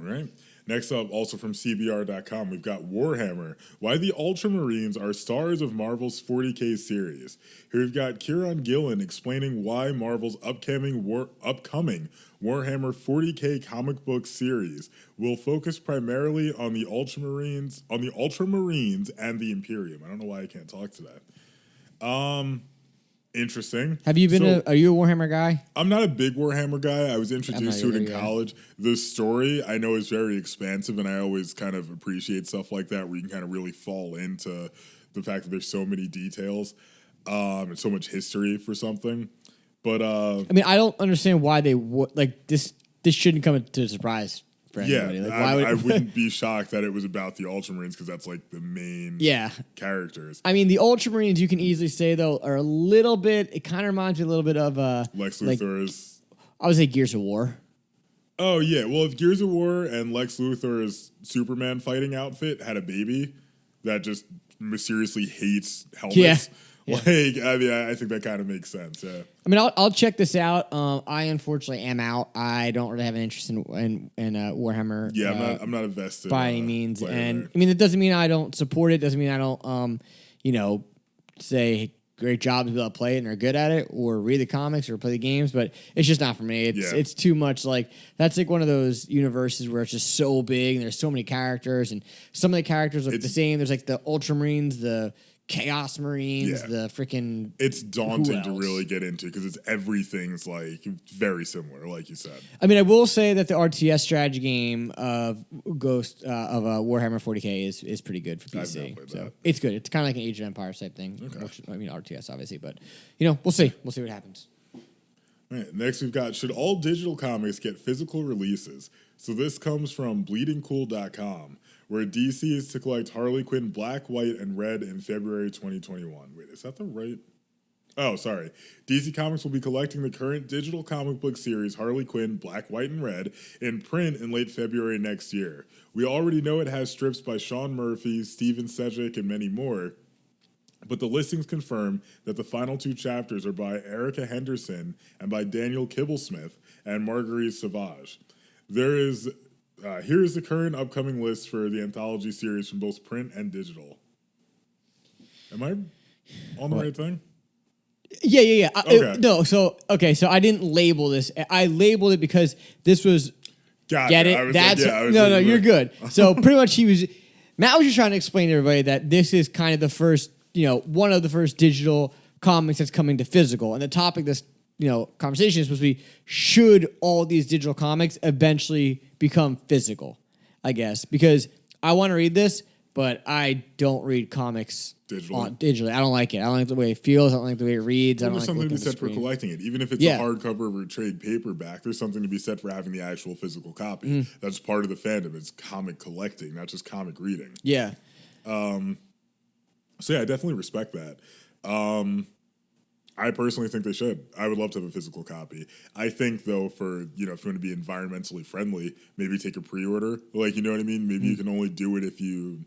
Speaker 1: All right. Next up, also from CBR.com, we've got Warhammer. Why the Ultramarines are stars of Marvel's 40K series. Here we've got Kieran Gillen explaining why Marvel's upcoming Warhammer 40K comic book series will focus primarily on the Ultramarines, and the Imperium. I don't know why I can't talk today. Interesting.
Speaker 2: Have you been? Are you a Warhammer guy?
Speaker 1: I'm not a big Warhammer guy. I was introduced to it in college. The story I know is very expansive, and I always kind of appreciate stuff like that where you can kind of really fall into the fact that there's so many details and so much history for something. But
Speaker 2: I mean, I don't understand why they would like this. This shouldn't come to a surprise for anybody.
Speaker 1: Yeah,
Speaker 2: like, why
Speaker 1: I wouldn't be shocked that it was about the Ultramarines because that's like the main characters.
Speaker 2: I mean, the Ultramarines, you can easily say, though, are a little bit, it kind of reminds me a little bit of
Speaker 1: Lex Luthor's.
Speaker 2: I would say Gears of War.
Speaker 1: Oh, yeah. Well, if Gears of War and Lex Luthor's Superman fighting outfit had a baby that just mysteriously hates helmets.
Speaker 2: Yeah.
Speaker 1: Like, I mean, I think that kind of makes sense. Yeah.
Speaker 2: I mean, I'll check this out. I unfortunately am out. I don't really have an interest in Warhammer.
Speaker 1: Yeah, I'm not invested
Speaker 2: by any means. And
Speaker 1: there.
Speaker 2: I mean, it doesn't mean I don't support it. Doesn't mean I don't, say great job to be able to play it and are good at it, or read the comics or play the games. But it's just not for me. It's too much. Like that's like one of those universes where it's just so big and there's so many characters, and some of the characters look the same. There's like the Ultramarines, the Chaos Marines, the freaking.
Speaker 1: It's daunting to really get into because everything's like very similar, like you said.
Speaker 2: I mean, I will say that the RTS strategy game of Warhammer 40K is pretty good for PC. So it's good. It's kind of like an Age of Empires type thing.
Speaker 1: Okay.
Speaker 2: Which, I mean, RTS obviously, but we'll see. We'll see what happens.
Speaker 1: All right, next we've got, should all digital comics get physical releases? So this comes from bleedingcool.com, where DC is to collect Harley Quinn Black, White, and Red in February 2021. Wait, is that the right? Oh, sorry. DC Comics will be collecting the current digital comic book series Harley Quinn Black, White, and Red in print in late February next year. We already know it has strips by Sean Murphy, Steven Sedgwick, and many more, but the listings confirm that the final 2 chapters are by Erica Henderson and by Daniel Kibblesmith and Marguerite Sauvage. Here's the current upcoming list for the anthology series from both print and digital. Am I on the right thing?
Speaker 2: Yeah.
Speaker 1: Okay.
Speaker 2: So I didn't label this. I labeled it because this was. Get it? No, you're good. So pretty much Matt was just trying to explain to everybody that this is kind of the first, one of the first digital comics that's coming to physical. And the topic of this, conversation is supposed to be, should all these digital comics eventually become physical, I guess, because I want to read this, but I don't read comics digitally. I don't like it. I don't like the way it feels. I don't like the way it reads.
Speaker 1: There's something to be said for collecting it. Even if it's a hardcover or a trade paperback, there's something to be said for having the actual physical copy. That's part of the fandom. It's comic collecting, not just comic reading.
Speaker 2: Yeah.
Speaker 1: So I definitely respect that. I personally think they should. I would love to have a physical copy. I think, though, for, if you want to be environmentally friendly, maybe take a pre-order. Like, you know what I mean? Maybe you can only do it if you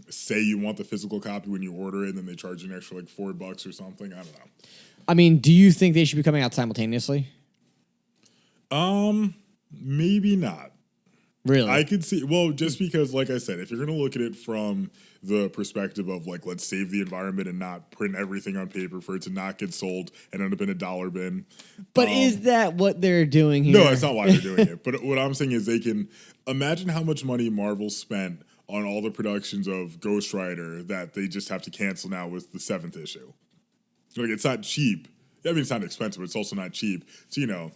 Speaker 1: say you want the physical copy when you order it, and then they charge you an extra, like, $4 or something. I don't know.
Speaker 2: I mean, do you think they should be coming out simultaneously?
Speaker 1: Maybe not.
Speaker 2: Really?
Speaker 1: I could see, just because, like I said, if you're going to look at it from the perspective of, like, let's save the environment and not print everything on paper for it to not get sold and end up in a dollar bin.
Speaker 2: But is that what they're doing here?
Speaker 1: No, that's not why they're doing it. But what I'm saying is they can imagine how much money Marvel spent on all the productions of Ghost Rider that they just have to cancel now with the 7th issue. Like, it's not cheap. I mean, it's not expensive, but it's also not cheap. So,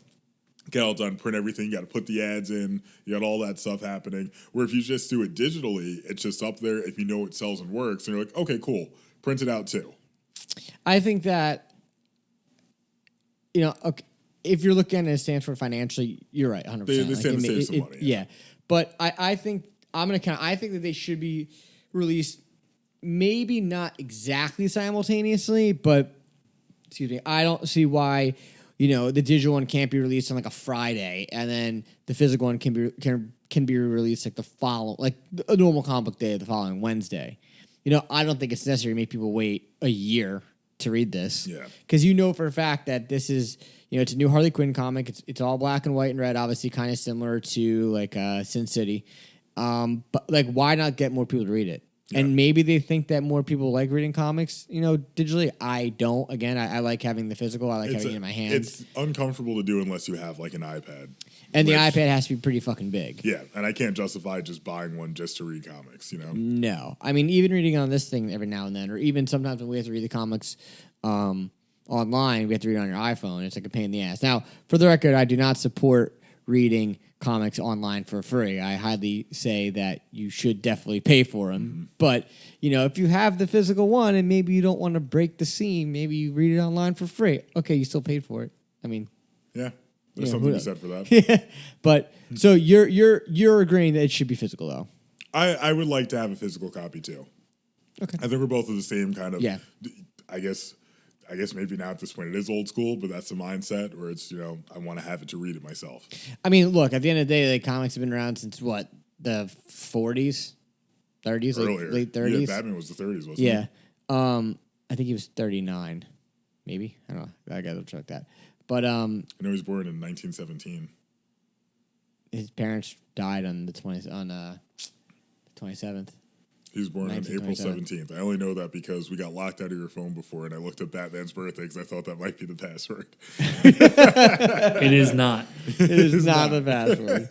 Speaker 1: get all done, print everything, you got to put the ads in, you got all that stuff happening. Where if you just do it digitally, it's just up there. If you know it sells and works, and you're like, okay, cool, print it out too.
Speaker 2: I think that, okay, if you're looking at it, it stands for financially, you're right, 100%.
Speaker 1: They stand to save some money.
Speaker 2: Yeah. But I think I think that they should be released maybe not exactly simultaneously, but excuse me, I don't see why, the digital one can't be released on like a Friday and then the physical one can be released like the following, like a normal comic book day the following Wednesday. I don't think it's necessary to make people wait a year to read this.
Speaker 1: Yeah.
Speaker 2: Because for a fact that this is, it's a new Harley Quinn comic. It's all black and white and red, obviously kind of similar to like Sin City. But like, why not get more people to read it? Yeah. And maybe they think that more people like reading comics, digitally. I don't. Again, I like having the physical. I like having it in my hands.
Speaker 1: It's uncomfortable to do unless you have like an iPad.
Speaker 2: And the iPad has to be pretty fucking big.
Speaker 1: Yeah, and I can't justify just buying one just to read comics,
Speaker 2: No. I mean, even reading on this thing every now and then, or even sometimes when we have to read the comics online, we have to read it on your iPhone. It's like a pain in the ass. Now, for the record, I do not support reading comics online for free. I highly say that you should definitely pay for them. Mm-hmm. But, if you have the physical one and maybe you don't want to break the seam, maybe you read it online for free. Okay, you still paid for it. I mean...
Speaker 1: Yeah. There's something to be said for that.
Speaker 2: Yeah, but so you're agreeing that it should be physical though.
Speaker 1: I would like to have a physical copy too.
Speaker 2: Okay.
Speaker 1: I think we're both of the same kind of.
Speaker 2: Yeah.
Speaker 1: I guess maybe now at this point it is old school, but that's the mindset where it's I want to have it to read it myself.
Speaker 2: I mean, look, at the end of the day, like comics have been around since what, the 40s, 30s,
Speaker 1: earlier,
Speaker 2: late 30s.
Speaker 1: Yeah, Batman was the 30s, wasn't
Speaker 2: he? I think he was 39, maybe. I don't know. I gotta check that. But I
Speaker 1: know he was born in 1917.
Speaker 2: His parents died on the 27th.
Speaker 1: He was born on April 17th. I only know that because we got locked out of your phone before, and I looked at Batman's birthday because I thought that might be the password.
Speaker 3: It is not.
Speaker 2: It is not the password.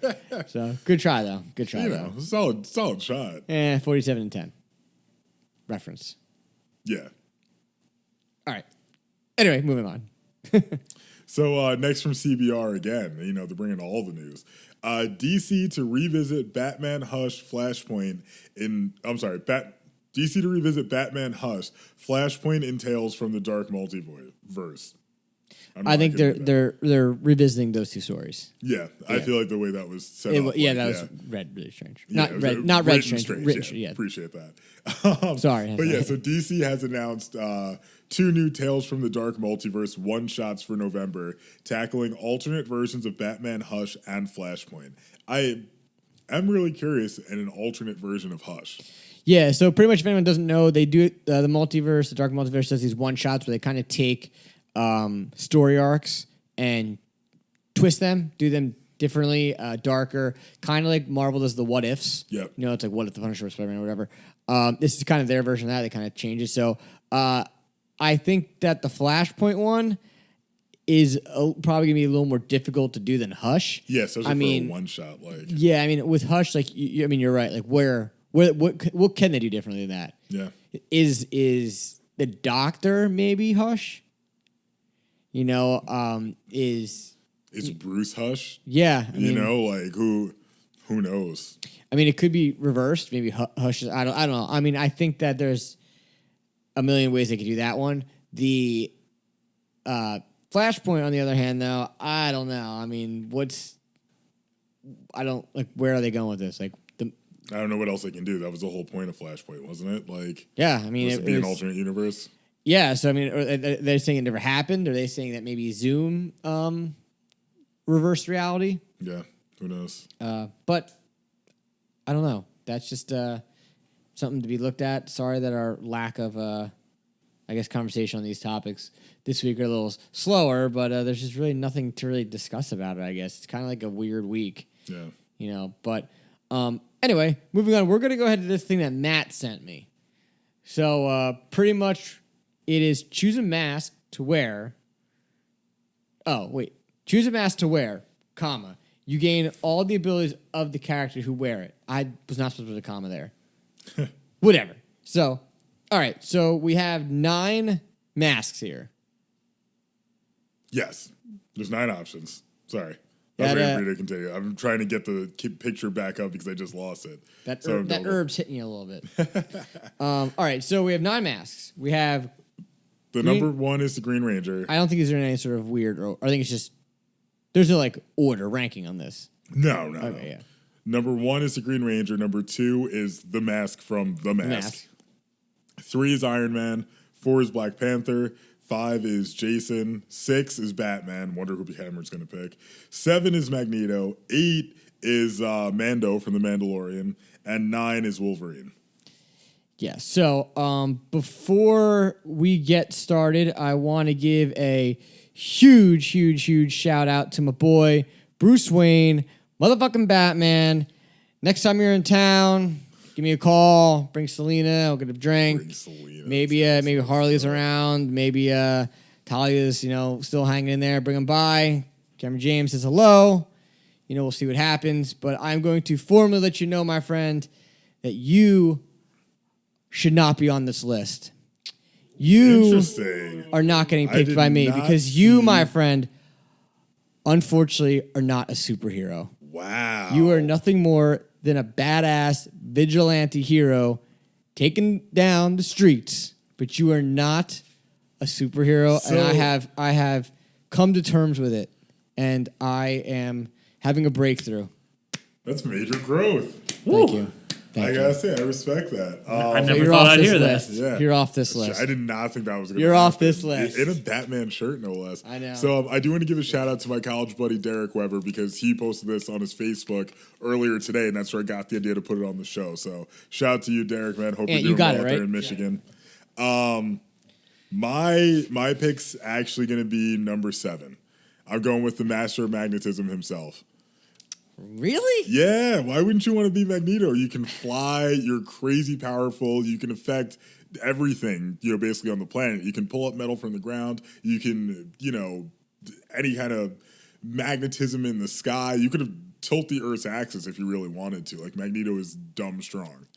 Speaker 2: So good try though. Good try though.
Speaker 1: Solid shot.
Speaker 2: 47 and 10. Reference.
Speaker 1: Yeah.
Speaker 2: All right. Anyway, moving on.
Speaker 1: So next from CBR again, they're bringing all the news. DC to revisit Batman Hush Flashpoint DC to revisit Batman Hush Flashpoint in Tales from the Dark Multiverse.
Speaker 2: I think they're revisiting those two stories.
Speaker 1: Yeah, I feel like the way that was set up.
Speaker 2: Yeah, that was really strange.
Speaker 1: Yeah,
Speaker 2: Not red strange.
Speaker 1: Rich, yeah. Appreciate that.
Speaker 2: Sorry.
Speaker 1: But yeah, so DC has announced 2 new Tales from the Dark Multiverse one-shots for November, tackling alternate versions of Batman Hush and Flashpoint. I am really curious in an alternate version of Hush.
Speaker 2: Yeah, so pretty much if anyone doesn't know, they do the multiverse, the Dark Multiverse does these one-shots where they kind of take story arcs and twist them, do them differently, darker, kind of like Marvel does the what ifs.
Speaker 1: Yep.
Speaker 2: It's like what if the Punisher was Spider-Man or whatever. This is kind of their version of that. They kind of change it. So I think that the Flashpoint one is probably gonna be a little more difficult to do than Hush.
Speaker 1: Yeah, especially for a one shot.
Speaker 2: Yeah, I mean with Hush, like you're right. Like what can they do differently than that?
Speaker 1: Yeah,
Speaker 2: is the Doctor maybe Hush? Is
Speaker 1: Bruce Hush?
Speaker 2: Yeah,
Speaker 1: who knows?
Speaker 2: I mean, it could be reversed. Maybe Hush is. I don't know. I mean, I think that there's a million ways they could do that one. The Flashpoint, on the other hand, though, I don't know. I mean, where are they going with this? I
Speaker 1: don't know what else they can do. That was the whole point of Flashpoint, wasn't it?
Speaker 2: Yeah, I mean,
Speaker 1: it be an alternate universe.
Speaker 2: Yeah, so I mean, they're saying it never happened. Are they saying that maybe Zoom reversed reality?
Speaker 1: Yeah, who knows?
Speaker 2: But I don't know. That's just something to be looked at. Sorry that our lack of, conversation on these topics this week are a little slower, but there's just really nothing to really discuss about it, I guess. It's kind of like a weird week.
Speaker 1: Yeah.
Speaker 2: But anyway, moving on. We're going to go ahead to this thing that Matt sent me. So pretty much it is choose a mask to wear. Oh, wait. Choose a mask to wear, comma. You gain all the abilities of the character who wear it. I was not supposed to put a comma there. Whatever. So, all right. So we have 9 masks here.
Speaker 1: Yes. There's 9 options. Sorry. I
Speaker 2: That,
Speaker 1: was ready for you to continue. I'm trying to get the picture back up because I just lost it.
Speaker 2: That herb's hitting you a little bit. All right. So we have 9 masks. We have...
Speaker 1: The number 1 is the Green Ranger.
Speaker 2: I don't think these are any sort of weird... I think it's just There's no like order ranking on this.
Speaker 1: No.
Speaker 2: Okay, yeah.
Speaker 1: Number 1 is the Green Ranger. Number 2 is the Mask from The Mask. 3 is Iron Man. 4 is Black Panther. 5 is Jason. 6 is Batman. Wonder who Hammer's going to pick. 7 is Magneto. 8 is Mando from The Mandalorian. And 9 is Wolverine.
Speaker 2: Yeah, so before we get started, I want to give a huge shout out to my boy, Bruce Wayne, motherfucking Batman. Next time you're in town, give me a call. Bring Selena. I'll get a drink. Maybe Harley's around. Maybe Talia's still hanging in there. Bring him by. Cameron James says hello. We'll see what happens. But I'm going to formally let you know, my friend, that you should not be on this list. You are not getting picked by me because you, my friend, unfortunately, are not a superhero.
Speaker 1: Wow.
Speaker 2: You are nothing more than a badass vigilante hero taking down the streets, but you are not a superhero.
Speaker 1: So,
Speaker 2: and I have come to terms with it, and I am having a breakthrough.
Speaker 1: That's major growth.
Speaker 2: Thank you.
Speaker 1: I gotta say, I respect that.
Speaker 3: I never thought I'd hear that.
Speaker 1: Yeah.
Speaker 2: You're off this list.
Speaker 1: I did not think that was going to
Speaker 2: You're off this list.
Speaker 1: In a Batman shirt, no less.
Speaker 2: I know.
Speaker 1: So I do want to give a shout out to my college buddy, Derek Weber, because he posted this on his Facebook earlier today, and that's where I got the idea to put it on the show. So shout out to you, Derek, man. Hope you're doing well out there in Michigan. My pick's actually going to be number 7. I'm going with the master of magnetism himself.
Speaker 2: Really?
Speaker 1: Yeah, why wouldn't you want to be Magneto? You can fly, you're crazy powerful, you can affect everything, basically on the planet. You can pull up metal from the ground, you can, any kind of magnetism in the sky. You could have tilt the Earth's axis if you really wanted to. Like, Magneto is dumb strong.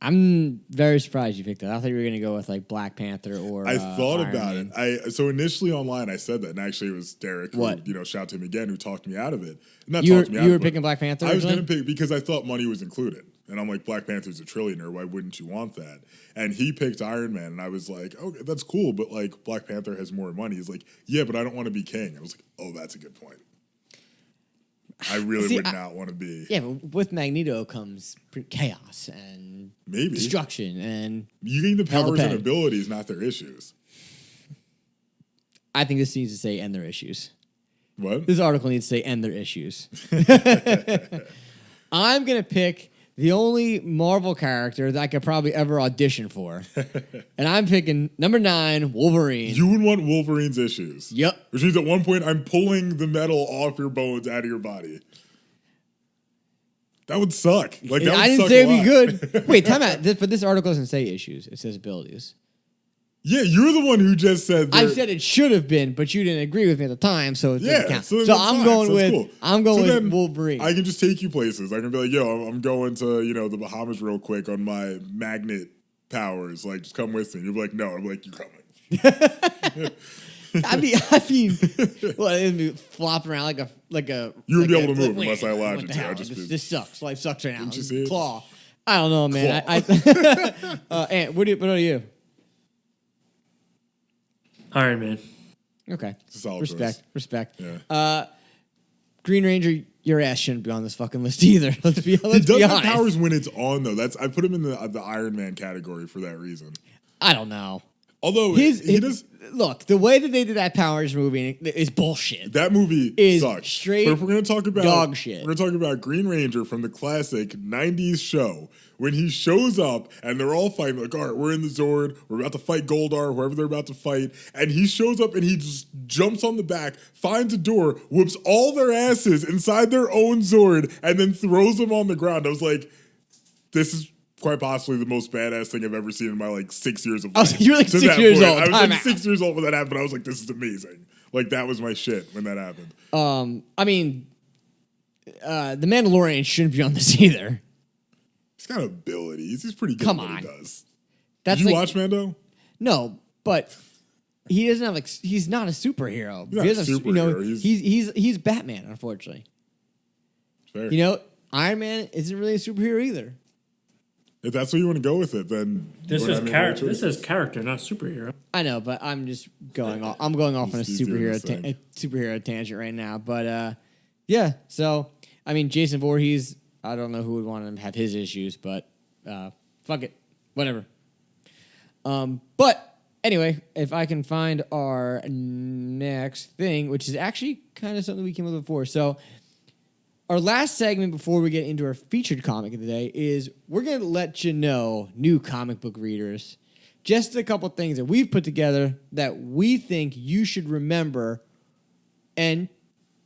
Speaker 2: I'm very surprised you picked that. I thought you were going to go with like Black Panther or
Speaker 1: I thought
Speaker 2: Iron
Speaker 1: about
Speaker 2: Man.
Speaker 1: it. So initially online I said that, and actually it was Derek
Speaker 2: What?
Speaker 1: who, shout out to him again, who talked me out of it.
Speaker 2: You were picking Black Panther?
Speaker 1: I was going to pick because I thought money was included. And I'm like, Black Panther's a trillionaire. Why wouldn't you want that? And he picked Iron Man, and I was like, okay, that's cool, but like Black Panther has more money. He's like, yeah, but I don't want to be king. I was like, oh, that's a good point. I really would not want to be.
Speaker 2: Yeah, but with Magneto comes chaos and destruction and
Speaker 1: you getting the powers and abilities, not their issues.
Speaker 2: I think this needs to say end their issues.
Speaker 1: What?
Speaker 2: This article needs to say end their issues. I'm gonna pick the only Marvel character that I could probably ever audition for, and I'm picking number 9, Wolverine.
Speaker 1: You would want Wolverine's issues.
Speaker 2: Yep.
Speaker 1: Which means at one point I'm pulling the metal off your bones out of your body. That would suck. Like that would
Speaker 2: I didn't
Speaker 1: suck
Speaker 2: say
Speaker 1: a
Speaker 2: it'd be
Speaker 1: lot.
Speaker 2: good. Wait, time out. But this article doesn't say issues. It says abilities.
Speaker 1: Yeah, you're the one who just said that.
Speaker 2: I said it should have been, but you didn't agree with me at the time, so it doesn't count.
Speaker 1: So
Speaker 2: I'm going with Wolverine.
Speaker 1: I can just take you places. I can be like, yo, I'm going to, the Bahamas real quick on my magnet powers. Like, just come with me. You'll be like, no. I'm like, you coming.
Speaker 2: I mean, well, it'd be flopping around like a.
Speaker 1: You would be able to move unless I allowed you to.
Speaker 2: Hell? This sucks. Life sucks right now.
Speaker 1: Didn't you see it?
Speaker 2: Claw. I don't know, man. Ant, what are you?
Speaker 3: Iron Man.
Speaker 2: Okay.
Speaker 1: Solid
Speaker 2: Respect.
Speaker 1: Yeah.
Speaker 2: Green Ranger, your ass shouldn't be on this fucking list either. Let's be
Speaker 1: he does
Speaker 2: be
Speaker 1: have
Speaker 2: honest.
Speaker 1: powers when it's on though. I put him in the Iron Man category for that reason.
Speaker 2: I don't know.
Speaker 1: Although he does.
Speaker 2: Look, the way that they did that Powers movie is bullshit.
Speaker 1: That movie
Speaker 2: is
Speaker 1: sucks.
Speaker 2: Straight
Speaker 1: but if we're gonna talk about
Speaker 2: dog shit.
Speaker 1: We're gonna talk about Green Ranger from the classic '90s show. When he shows up and they're all fighting, like, all right, we're in the Zord, we're about to fight Goldar, whoever they're about to fight, and he shows up and he just jumps on the back, finds a door, whoops all their asses inside their own Zord, and then throws them on the ground. I was like, this is quite possibly the most badass thing I've ever seen in my 6 years of life.
Speaker 2: You were 6 years old.
Speaker 1: I was 6 years old when that happened. I was like, this is amazing. Like, that was my shit when that happened.
Speaker 2: I mean, the Mandalorian shouldn't be on this either.
Speaker 1: He's got abilities. He's pretty good
Speaker 2: Come
Speaker 1: at what
Speaker 2: on.
Speaker 1: he does.
Speaker 2: Did
Speaker 1: you watch Mando?
Speaker 2: No, but he doesn't have he's not a superhero.
Speaker 1: He's not a superhero.
Speaker 2: He's Batman, unfortunately.
Speaker 1: Fair.
Speaker 2: Iron Man isn't really a superhero either.
Speaker 1: If that's what you want to go with it, then
Speaker 3: This
Speaker 1: we're
Speaker 3: is
Speaker 1: not making the right
Speaker 3: character. This
Speaker 1: choice.
Speaker 3: is character, not superhero.
Speaker 2: I know, but I'm just going off. I'm going off on a
Speaker 1: He's doing the
Speaker 2: superhero tangent right now. But yeah. So I mean, Jason Voorhees. I don't know who would want to have his issues, but fuck it, whatever. But anyway, if I can find our next thing, which is actually kind of something we came up with before. So our last segment before we get into our featured comic of the day is we're going to let you know, new comic book readers, just a couple things that we've put together that we think you should remember and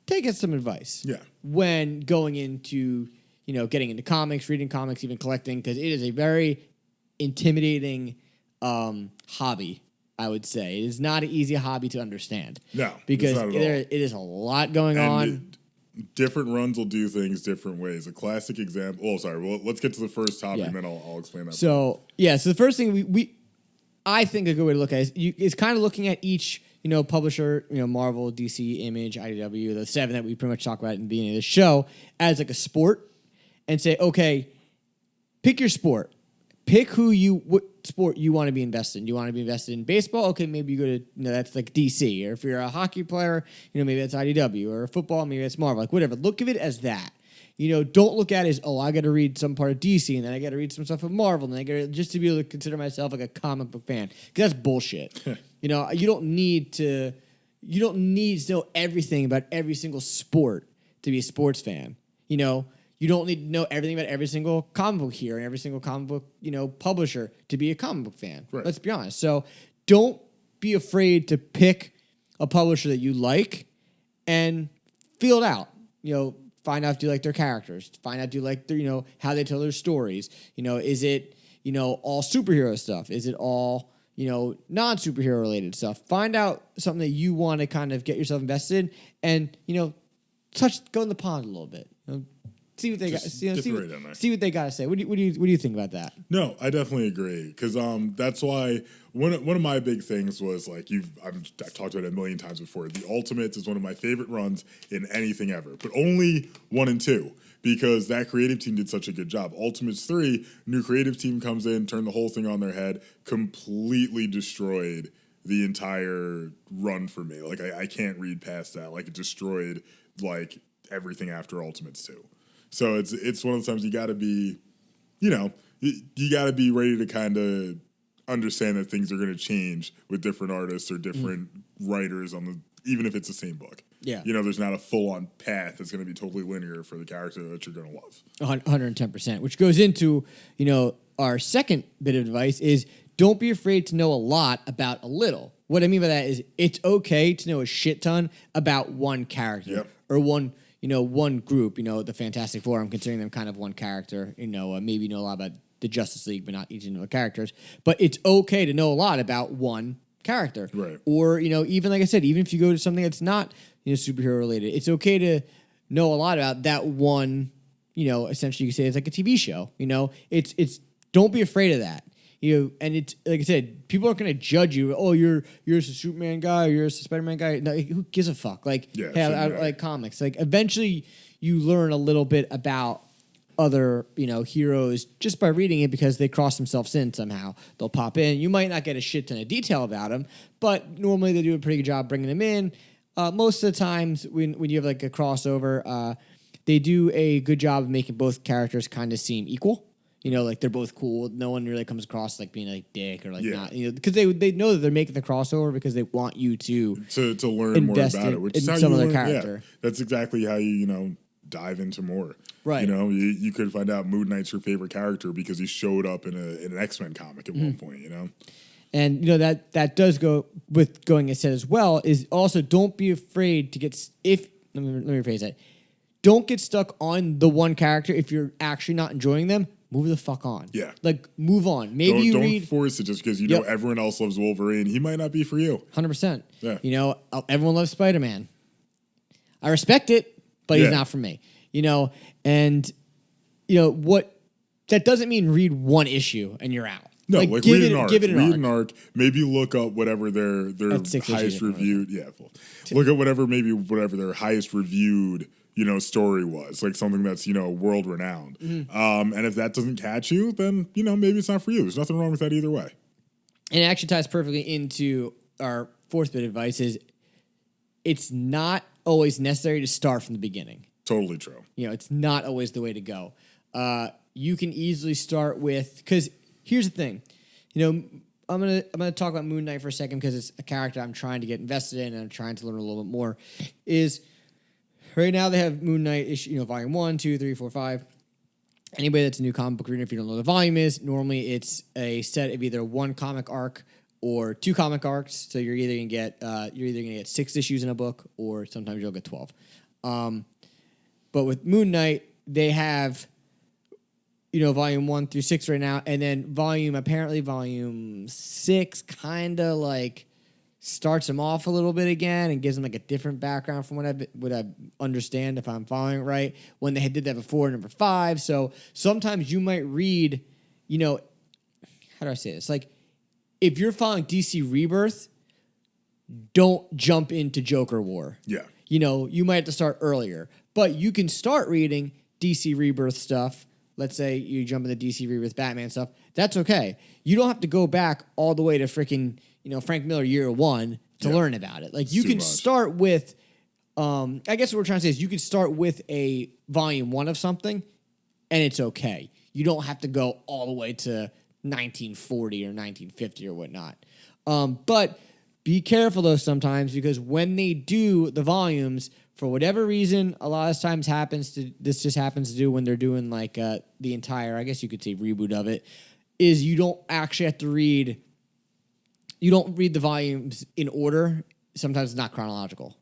Speaker 2: take us some advice.
Speaker 1: Yeah.
Speaker 2: When going into, getting into comics, reading comics, even collecting, because it is a very intimidating hobby, I would say. It is not an easy hobby to understand.
Speaker 1: No,
Speaker 2: because
Speaker 1: it's not at all.
Speaker 2: it is a lot going
Speaker 1: And
Speaker 2: on.
Speaker 1: Different runs will do things different ways. A classic example. Oh, sorry. Well, let's get to the first topic,
Speaker 2: Yeah.
Speaker 1: and then I'll explain that.
Speaker 2: So the first thing I think a good way to look at it is kind of looking at each publisher, Marvel, DC, Image, IDW, the 7 that we pretty much talk about in the beginning of the show, as like a sport, and say, okay, pick your sport. Pick what sport you want to be invested in. Do you want to be invested in baseball? Okay, maybe you go to, that's like DC. Or if you're a hockey player, maybe that's IDW. Or football, maybe that's Marvel. Like whatever. Look at it as that. Don't look at it as, I got to read some part of DC, and then I got to read some stuff of Marvel, and then I got to, just to be able to consider myself like a comic book fan. Because that's bullshit. You don't need to know everything about every single sport to be a sports fan. You don't need to know everything about every single comic book here and every single comic book, publisher to be a comic book fan.
Speaker 1: Right.
Speaker 2: Let's be honest. So don't be afraid to pick a publisher that you like and feel it out. Find out if you like their characters. Find out if you like their, how they tell their stories. Is it, all superhero stuff? Is it all, non-superhero related stuff? Find out something that you want to kind of get yourself invested in and, go in the pond a little bit. See what they got. See what they got to say. What do you think about that?
Speaker 1: No, I definitely agree because that's why one of my big things was like I've talked about it a million times before. The Ultimates is one of my favorite runs in anything ever, but only 1 and 2 because that creative team did such a good job. Ultimates 3, new creative team comes in, turned the whole thing on their head, completely destroyed the entire run for me. Like I can't read past that. Like it destroyed like everything after Ultimates 2. So it's one of those times you got to be, you got to be ready to kind of understand that things are going to change with different artists or different writers even if it's the same book.
Speaker 2: Yeah.
Speaker 1: There's not a full-on path that's going to be totally linear for the character that you're going to love.
Speaker 2: 110%, which goes into, our second bit of advice is don't be afraid to know a lot about a little. What I mean by that is it's okay to know a shit ton about one character or one group, the Fantastic Four. I'm considering them kind of one character, maybe know a lot about the Justice League, but not each of the characters. But it's okay to know a lot about one character.
Speaker 1: Right.
Speaker 2: Or, even like I said, even if you go to something that's not, superhero related, it's okay to know a lot about that one, essentially you could say it's like a TV show. It's don't be afraid of that. And it's like I said, people aren't going to judge you. Oh, you're a Superman guy, or you're a Spider-Man guy. No, who gives a fuck? Like, hey, I like comics. Like, eventually, you learn a little bit about other heroes just by reading it because they cross themselves in somehow. They'll pop in. You might not get a shit ton of detail about them, but normally they do a pretty good job bringing them in. Most of the times when you have like a crossover, they do a good job of making both characters kind of seem equal. Like they're both cool. No one really comes across like being like dick or like not, because they know that they're making the crossover because they want you to
Speaker 1: learn more about it, which is how
Speaker 2: some
Speaker 1: you
Speaker 2: of their
Speaker 1: learn,
Speaker 2: character.
Speaker 1: Yeah, that's exactly how you dive into more.
Speaker 2: Right.
Speaker 1: You could find out Moon Knight's your favorite character because he showed up in an X-Men comic at one point.
Speaker 2: And that does go with going as said as well is also don't be afraid to get let me rephrase that. Don't get stuck on the one character if you're actually not enjoying them. Move the fuck on.
Speaker 1: Yeah.
Speaker 2: Like, move on. Maybe
Speaker 1: don't force it just because everyone else loves Wolverine. He might not be for you.
Speaker 2: 100%.
Speaker 1: Yeah.
Speaker 2: Everyone loves Spider-Man. I respect it, but he's not for me. And what that doesn't mean read one issue and you're out.
Speaker 1: No, like read an arc.
Speaker 2: Give it
Speaker 1: an arc. Maybe look up whatever their highest reviewed. Yeah, look at whatever their highest reviewed story was, like something that's, world renowned.
Speaker 2: Mm-hmm.
Speaker 1: And if that doesn't catch you, then, maybe it's not for you. There's nothing wrong with that either way.
Speaker 2: And it actually ties perfectly into our fourth bit of advice is it's not always necessary to start from the beginning.
Speaker 1: Totally true.
Speaker 2: It's not always the way to go. You can easily start with, because here's the thing, I'm gonna talk about Moon Knight for a second because it's a character I'm trying to get invested in and I'm trying to learn a little bit more. Is right now they have Moon Knight issue, volume 1, 2, 3, 4, 5. Anybody that's a new comic book reader, if you don't know what the volume is, normally it's a set of either one comic arc or 2 comic arcs. So you're either gonna get 6 issues in a book, or sometimes you'll get 12. But with Moon Knight, they have volume 1 through 6 right now, and then volume 6 kind of like starts them off a little bit again and gives them like a different background from what I understand, if I'm following it right, when they did that before number 5. So sometimes you might read, how do I say this? Like, if you're following DC Rebirth, don't jump into Joker War.
Speaker 1: Yeah.
Speaker 2: You might have to start earlier, but you can start reading DC Rebirth stuff. Let's say you jump into DC Rebirth Batman stuff. That's okay. You don't have to go back all the way to freaking, Frank Miller Year 1 to learn about it. Like, you can start with, I guess what we're trying to say is you can start with a volume 1 of something and it's okay. You don't have to go all the way to 1940 or 1950 or whatnot. But be careful though sometimes, because when they do the volumes, for whatever reason, a lot of times this just happens to do when they're doing like the entire, I guess you could say, reboot of it, is you don't actually have to read. You don't read the volumes in order. Sometimes it's not chronological.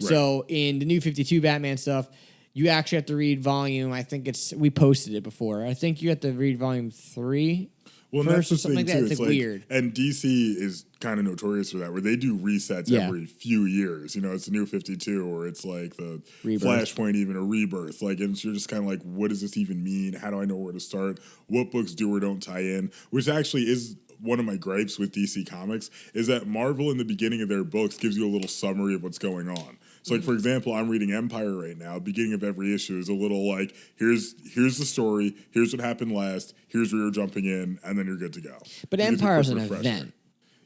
Speaker 2: Right. So in the New 52 Batman stuff, you actually have to read volume. I think we posted it before. I think you have to read volume 3.
Speaker 1: Well, and that's the thing
Speaker 2: like
Speaker 1: too.
Speaker 2: It's like weird.
Speaker 1: And DC is kind of notorious for that, where they do resets every few years. It's the New 52, or it's like the Rebirth. Flashpoint, even a Rebirth. Like, and you're just kind of like, what does this even mean? How do I know where to start? What books do or don't tie in? Which actually is one of my gripes with DC Comics, is that Marvel in the beginning of their books gives you a little summary of what's going on. So, like, for example, I'm reading Empire right now. Beginning of every issue is a little like, here's the story, here's what happened last, here's where you're jumping in, and then you're good to go.
Speaker 2: But Empire's an event.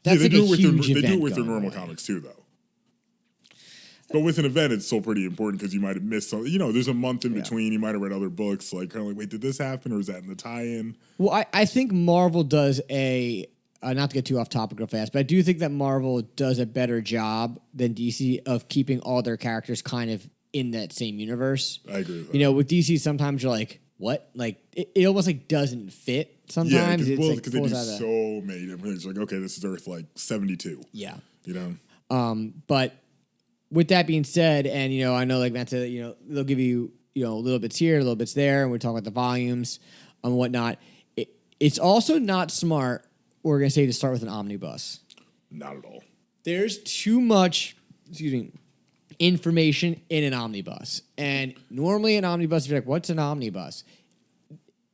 Speaker 1: That's like a huge event. They do it with their normal comics too, though. But with an event, it's still pretty important because you might have missed something. There's a month in between. You might have read other books. Like, kind of like, wait, did this happen, or is that in the tie-in?
Speaker 2: Well, I think Marvel does not to get too off topic real fast, but I do think that Marvel does a better job than DC of keeping all their characters kind of in that same universe.
Speaker 1: I agree with that.
Speaker 2: With DC, sometimes you're like, what? Like, it almost like doesn't fit sometimes.
Speaker 1: Yeah, because they do so many different things. Like, okay, this is Earth like 72.
Speaker 2: Yeah.
Speaker 1: But
Speaker 2: with that being said, and, I know like Matt said, they'll give you, little bits here, little bits there, and we're talking about the volumes and whatnot. It's also not smart, we're going to say, to start with an omnibus.
Speaker 1: Not at all.
Speaker 2: There's too much, information in an omnibus. And normally an omnibus, if you're like, what's an omnibus?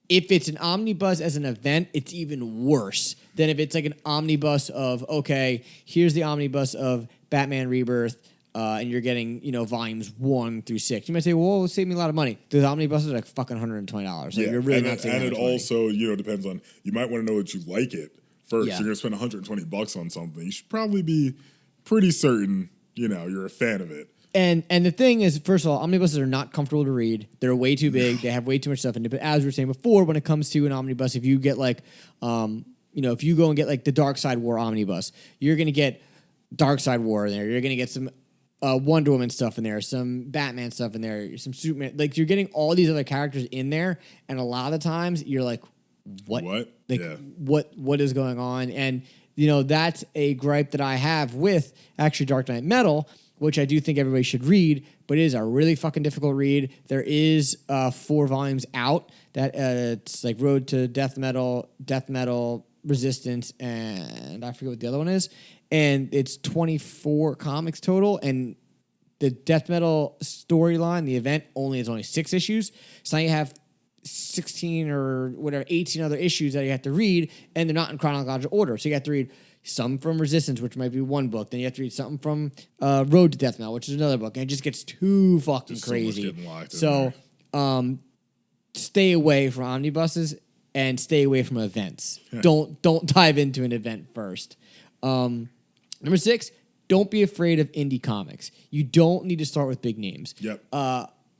Speaker 2: If it's an omnibus as an event, it's even worse than if it's like an omnibus of, okay, here's the omnibus of Batman Rebirth, and you're getting, volumes 1 through 6. You might say, well, it'll save me a lot of money. Those omnibuses are like fucking $120. Like, you're really not saving
Speaker 1: money. And it also,
Speaker 2: money.
Speaker 1: Depends on, you might want to know that you like it first. Yeah. You're going to spend $120 on something. You should probably be pretty certain, you're a fan of it.
Speaker 2: And the thing is, first of all, omnibuses are not comfortable to read. They're way too big. They have way too much stuff in it. But as we were saying before, when it comes to an omnibus, if you get like, if you go and get like the Dark Side War omnibus, you're going to get Dark Side War in there. You're going to get some Wonder Woman stuff in there, some Batman stuff in there, some Superman. Like, you're getting all these other characters in there, and a lot of the times you're like, what? Like, what is going on? And that's a gripe that I have with actually Dark Knight Metal, which I do think everybody should read, but it is a really fucking difficult read. There is 4 volumes out that it's like Road to Death Metal, Resistance, and I forget what the other one is. And it's 24 comics total, and the Death Metal storyline, the event, is only 6 issues. So now you have 16 or whatever, 18 other issues that you have to read, and they're not in chronological order. So you have to read some from Resistance, which might be one book. Then you have to read something from Road to Death Metal, which is another book. And it just gets too fucking crazy. So stay away from omnibuses and stay away from events. Don't dive into an event first. Number 6, don't be afraid of indie comics. You don't need to start with big names.
Speaker 1: Yep.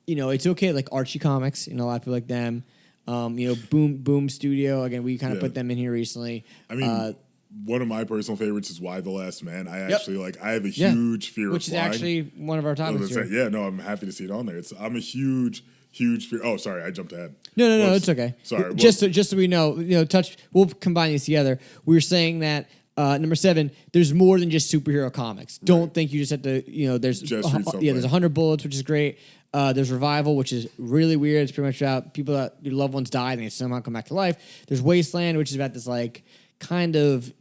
Speaker 2: It's okay, like Archie Comics, a lot of people like them. Boom Studio, again, we kind of put them in here recently.
Speaker 1: I mean, one of my personal favorites is Why the Last Man. I actually I have a huge fear of flying.
Speaker 2: Which is actually one of our topics here.
Speaker 1: Yeah, no, I'm happy to see it on there. I'm a huge fear. Oh, sorry, I jumped ahead.
Speaker 2: No, it's okay.
Speaker 1: Sorry.
Speaker 2: Just so we know, we'll combine these together. We were saying that number 7, there's more than just superhero comics. Don't think you just have to, there's
Speaker 1: just read something.
Speaker 2: there's 100 Bullets, which is great. There's Revival, which is really weird. It's pretty much about people that your loved ones died and they somehow come back to life. There's Wasteland, which is about this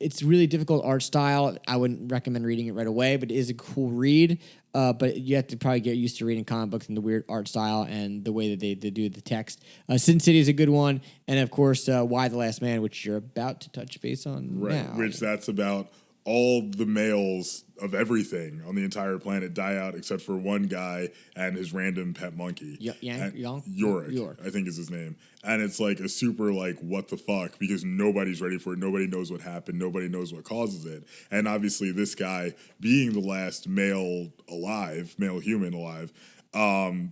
Speaker 2: it's really difficult art style. I wouldn't recommend reading it right away, but it is a cool read. But you have to probably get used to reading comic books and the weird art style and the way that they do the text. Sin City is a good one. And, of course, Why the Last Man, which you're about to touch base on now.
Speaker 1: Which that's about all the males of everything on the entire planet die out except for one guy and his random pet monkey. Yorick, I think is his name. And it's a super what the fuck, because nobody's ready for it. Nobody knows what happened. Nobody knows what causes it. And obviously this guy, being the last male human alive,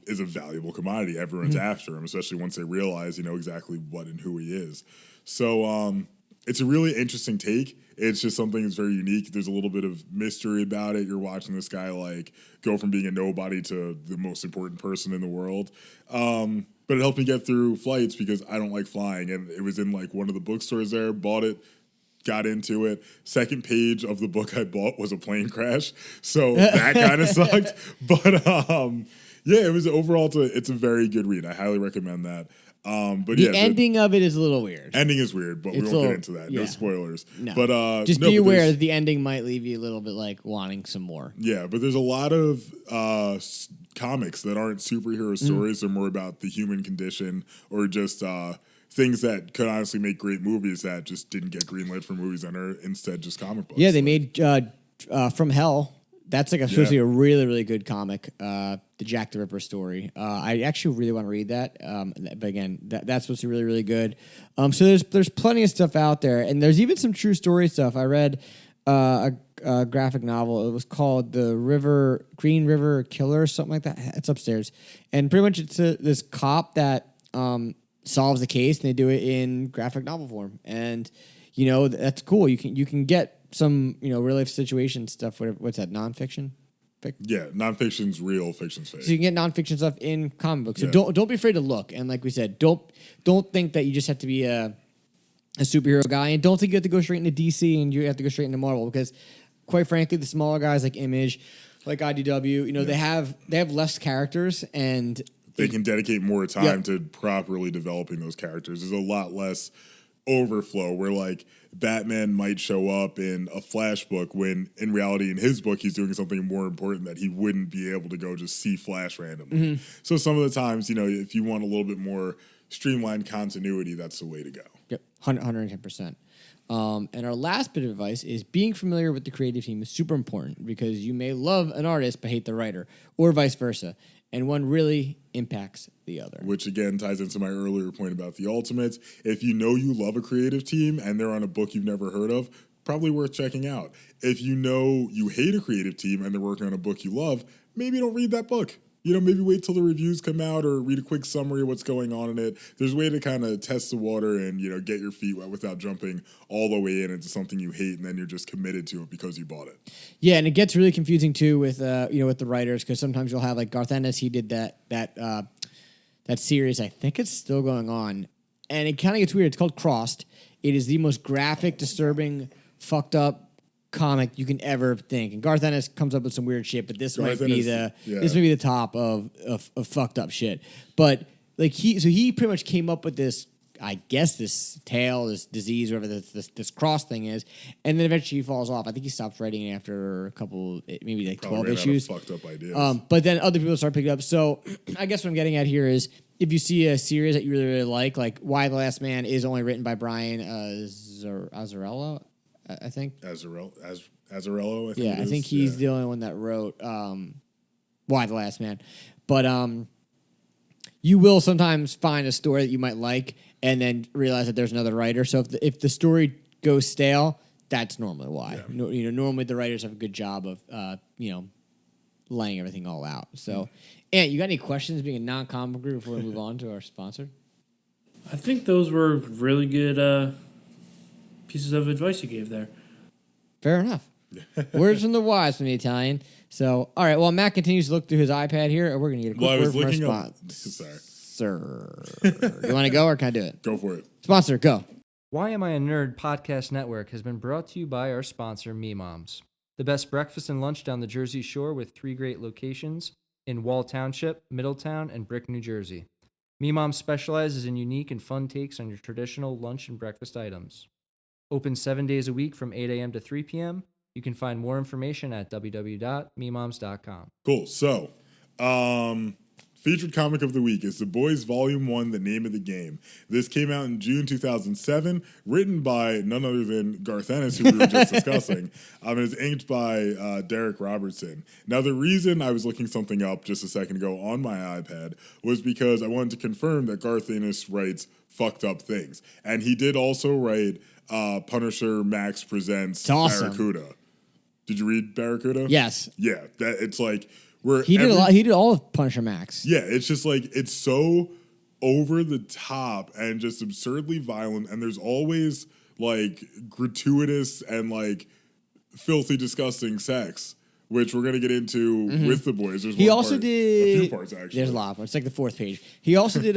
Speaker 1: is a valuable commodity. Everyone's after him, especially once they realize, exactly what and who he is. So it's a really interesting take. It's just something that's very unique. There's a little bit of mystery about it. You're watching this guy go from being a nobody to the most important person in the world. But it helped me get through flights because I don't like flying. And it was in one of the bookstores there, bought it, got into it. Second page of the book I bought was a plane crash. So that kind of sucked. But it was overall, it's a very good read. I highly recommend that. But
Speaker 2: the ending of it is a little weird.
Speaker 1: Ending is weird, but we won't get into that. No spoilers.
Speaker 2: No.
Speaker 1: But
Speaker 2: just be aware that the ending might leave you a little bit wanting some more.
Speaker 1: Yeah, but there's a lot of comics that aren't superhero stories. They're more about the human condition or just things that could honestly make great movies that just didn't get greenlit for movies and are instead just comic books.
Speaker 2: Yeah, they made From Hell. That's supposed to be a really, really good comic, the Jack the Ripper story. I actually really want to read that. But again, that's supposed to be really, really good. So there's plenty of stuff out there. And there's even some true story stuff. I read a graphic novel. It was called The Green River Killer or something like that. It's upstairs. And pretty much it's this cop that solves the case, and they do it in graphic novel form. And, that's cool. You can get some, real life situation stuff. What's that? Nonfiction?
Speaker 1: Yeah, nonfiction's real, fiction's fake.
Speaker 2: So you can get nonfiction stuff in comic books. So don't be afraid to look. And like we said, don't think that you just have to be a superhero guy, and don't think you have to go straight into DC and you have to go straight into Marvel, because quite frankly, the smaller guys like Image, like IDW, they have less characters and
Speaker 1: they can dedicate more time to properly developing those characters. There's a lot less overflow where Batman might show up in a Flash book when in reality in his book he's doing something more important that he wouldn't be able to go just see Flash randomly. So some of the times, if you want a little bit more streamlined continuity, that's the way to go.
Speaker 2: Yep, 110%. And our last bit of advice is being familiar with the creative team is super important, because you may love an artist but hate the writer, or vice versa. And one really impacts the other. Which,
Speaker 1: again, ties into my earlier point about the Ultimates. If you know you love a creative team and they're on a book you've never heard of, probably worth checking out. If you know you hate a creative team and they're working on a book you love, maybe don't read that book. Maybe wait till the reviews come out or read a quick summary of what's going on in it. There's a way to kind of test the water and, get your feet wet without jumping all the way in into something you hate and then you're just committed to it because you bought it.
Speaker 2: Yeah, and it gets really confusing too with with the writers, because sometimes you'll have Garth Ennis. He did that series. I think it's still going on, and it kind of gets weird. It's called Crossed. It is the most graphic, disturbing, fucked up comic you can ever think. And Garth Ennis comes up with some weird shit, but this might be the top of fucked up shit. But he pretty much came up with this, I guess, this tale, this disease, whatever this cross thing is, and then eventually he falls off. I think he stops writing after a couple, maybe 12 issues.
Speaker 1: Fucked up ideas.
Speaker 2: But then other people start picking up. So I guess what I'm getting at here is, if you see a series that you really, really like Why the Last Man is only written by Brian Azzarello, I think.
Speaker 1: Azzarello, I think.
Speaker 2: Yeah, I think he's the only one that wrote Why the Last Man. But you will sometimes find a story that you might like and then realize that there's another writer. So if the story goes stale, that's normally why. Yeah. Normally the writers have a good job of laying everything all out. So, Ant, you got any questions being a non-comic group before we move on to our sponsor?
Speaker 3: I think those were really good pieces of advice you gave there.
Speaker 2: Fair enough. Words from the wise from the Italian. So, all right. Well, Matt continues to look through his iPad here, and we're going to get a quick word from our sponsor.
Speaker 1: Sorry.
Speaker 2: You want to go, or can I do it?
Speaker 1: Go for it.
Speaker 2: Sponsor, go.
Speaker 4: Why Am I a Nerd podcast network has been brought to you by our sponsor, Me Moms. The best breakfast and lunch down the Jersey Shore with 3 great locations in Wall Township, Middletown, and Brick, New Jersey. Me Moms specializes in unique and fun takes on your traditional lunch and breakfast items. Open 7 days a week from 8 a.m. to 3 p.m. You can find more information at www.memoms.com.
Speaker 1: Cool. So, featured comic of the week is The Boys Volume 1, The Name of the Game. This came out in June 2007, written by none other than Garth Ennis, who we were just discussing. And it's inked by Derek Robertson. Now, the reason I was looking something up just a second ago on my iPad was because I wanted to confirm that Garth Ennis writes fucked up things. And he did also write Punisher Max Presents Barracuda. Did you read Barracuda?
Speaker 2: Yes.
Speaker 1: Yeah, that it's like
Speaker 2: he did a lot. He did all of Punisher Max.
Speaker 1: Yeah, it's just like it's so over the top and just absurdly violent, and there's always like gratuitous and like filthy, disgusting sex, which we're gonna get into with the boys. There's
Speaker 2: he also did
Speaker 1: a few parts actually.
Speaker 2: There's a lot of parts. It's like the 4th page. He also did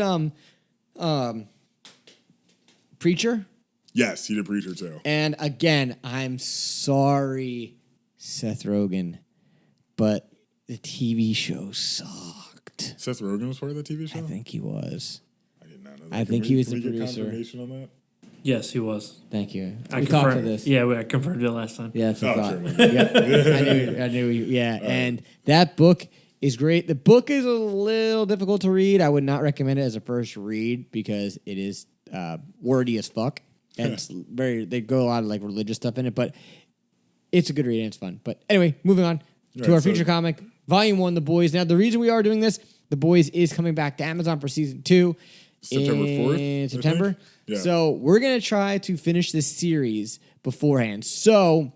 Speaker 2: Preacher.
Speaker 1: Yes, he did Preacher too.
Speaker 2: And again, I'm sorry, Seth Rogen, but the TV show sucked.
Speaker 1: Seth Rogen was part of that TV show?
Speaker 2: I think he was.
Speaker 1: I did not know that.
Speaker 2: I think he was the
Speaker 1: Can we get
Speaker 2: producer.
Speaker 1: confirmation on that?
Speaker 3: Yes, he was.
Speaker 2: Thank you.
Speaker 3: We
Speaker 2: talked for this.
Speaker 3: Yeah, I confirmed it last time.
Speaker 2: Yeah, that's what I thought.
Speaker 1: Sure.
Speaker 2: Yep. I knew. Yeah, and that book is great. The book is a little difficult to read. I would not recommend it as a first read because it is wordy as fuck. And it's they go a lot of like religious stuff in it, but it's a good read and it's fun. But anyway, moving on to our feature comic, Volume 1, The Boys. Now, the reason we are doing this, The Boys is coming back to Amazon for season 2
Speaker 1: September 4th.
Speaker 2: in September.
Speaker 1: Yeah.
Speaker 2: So we're gonna try to finish this series beforehand. So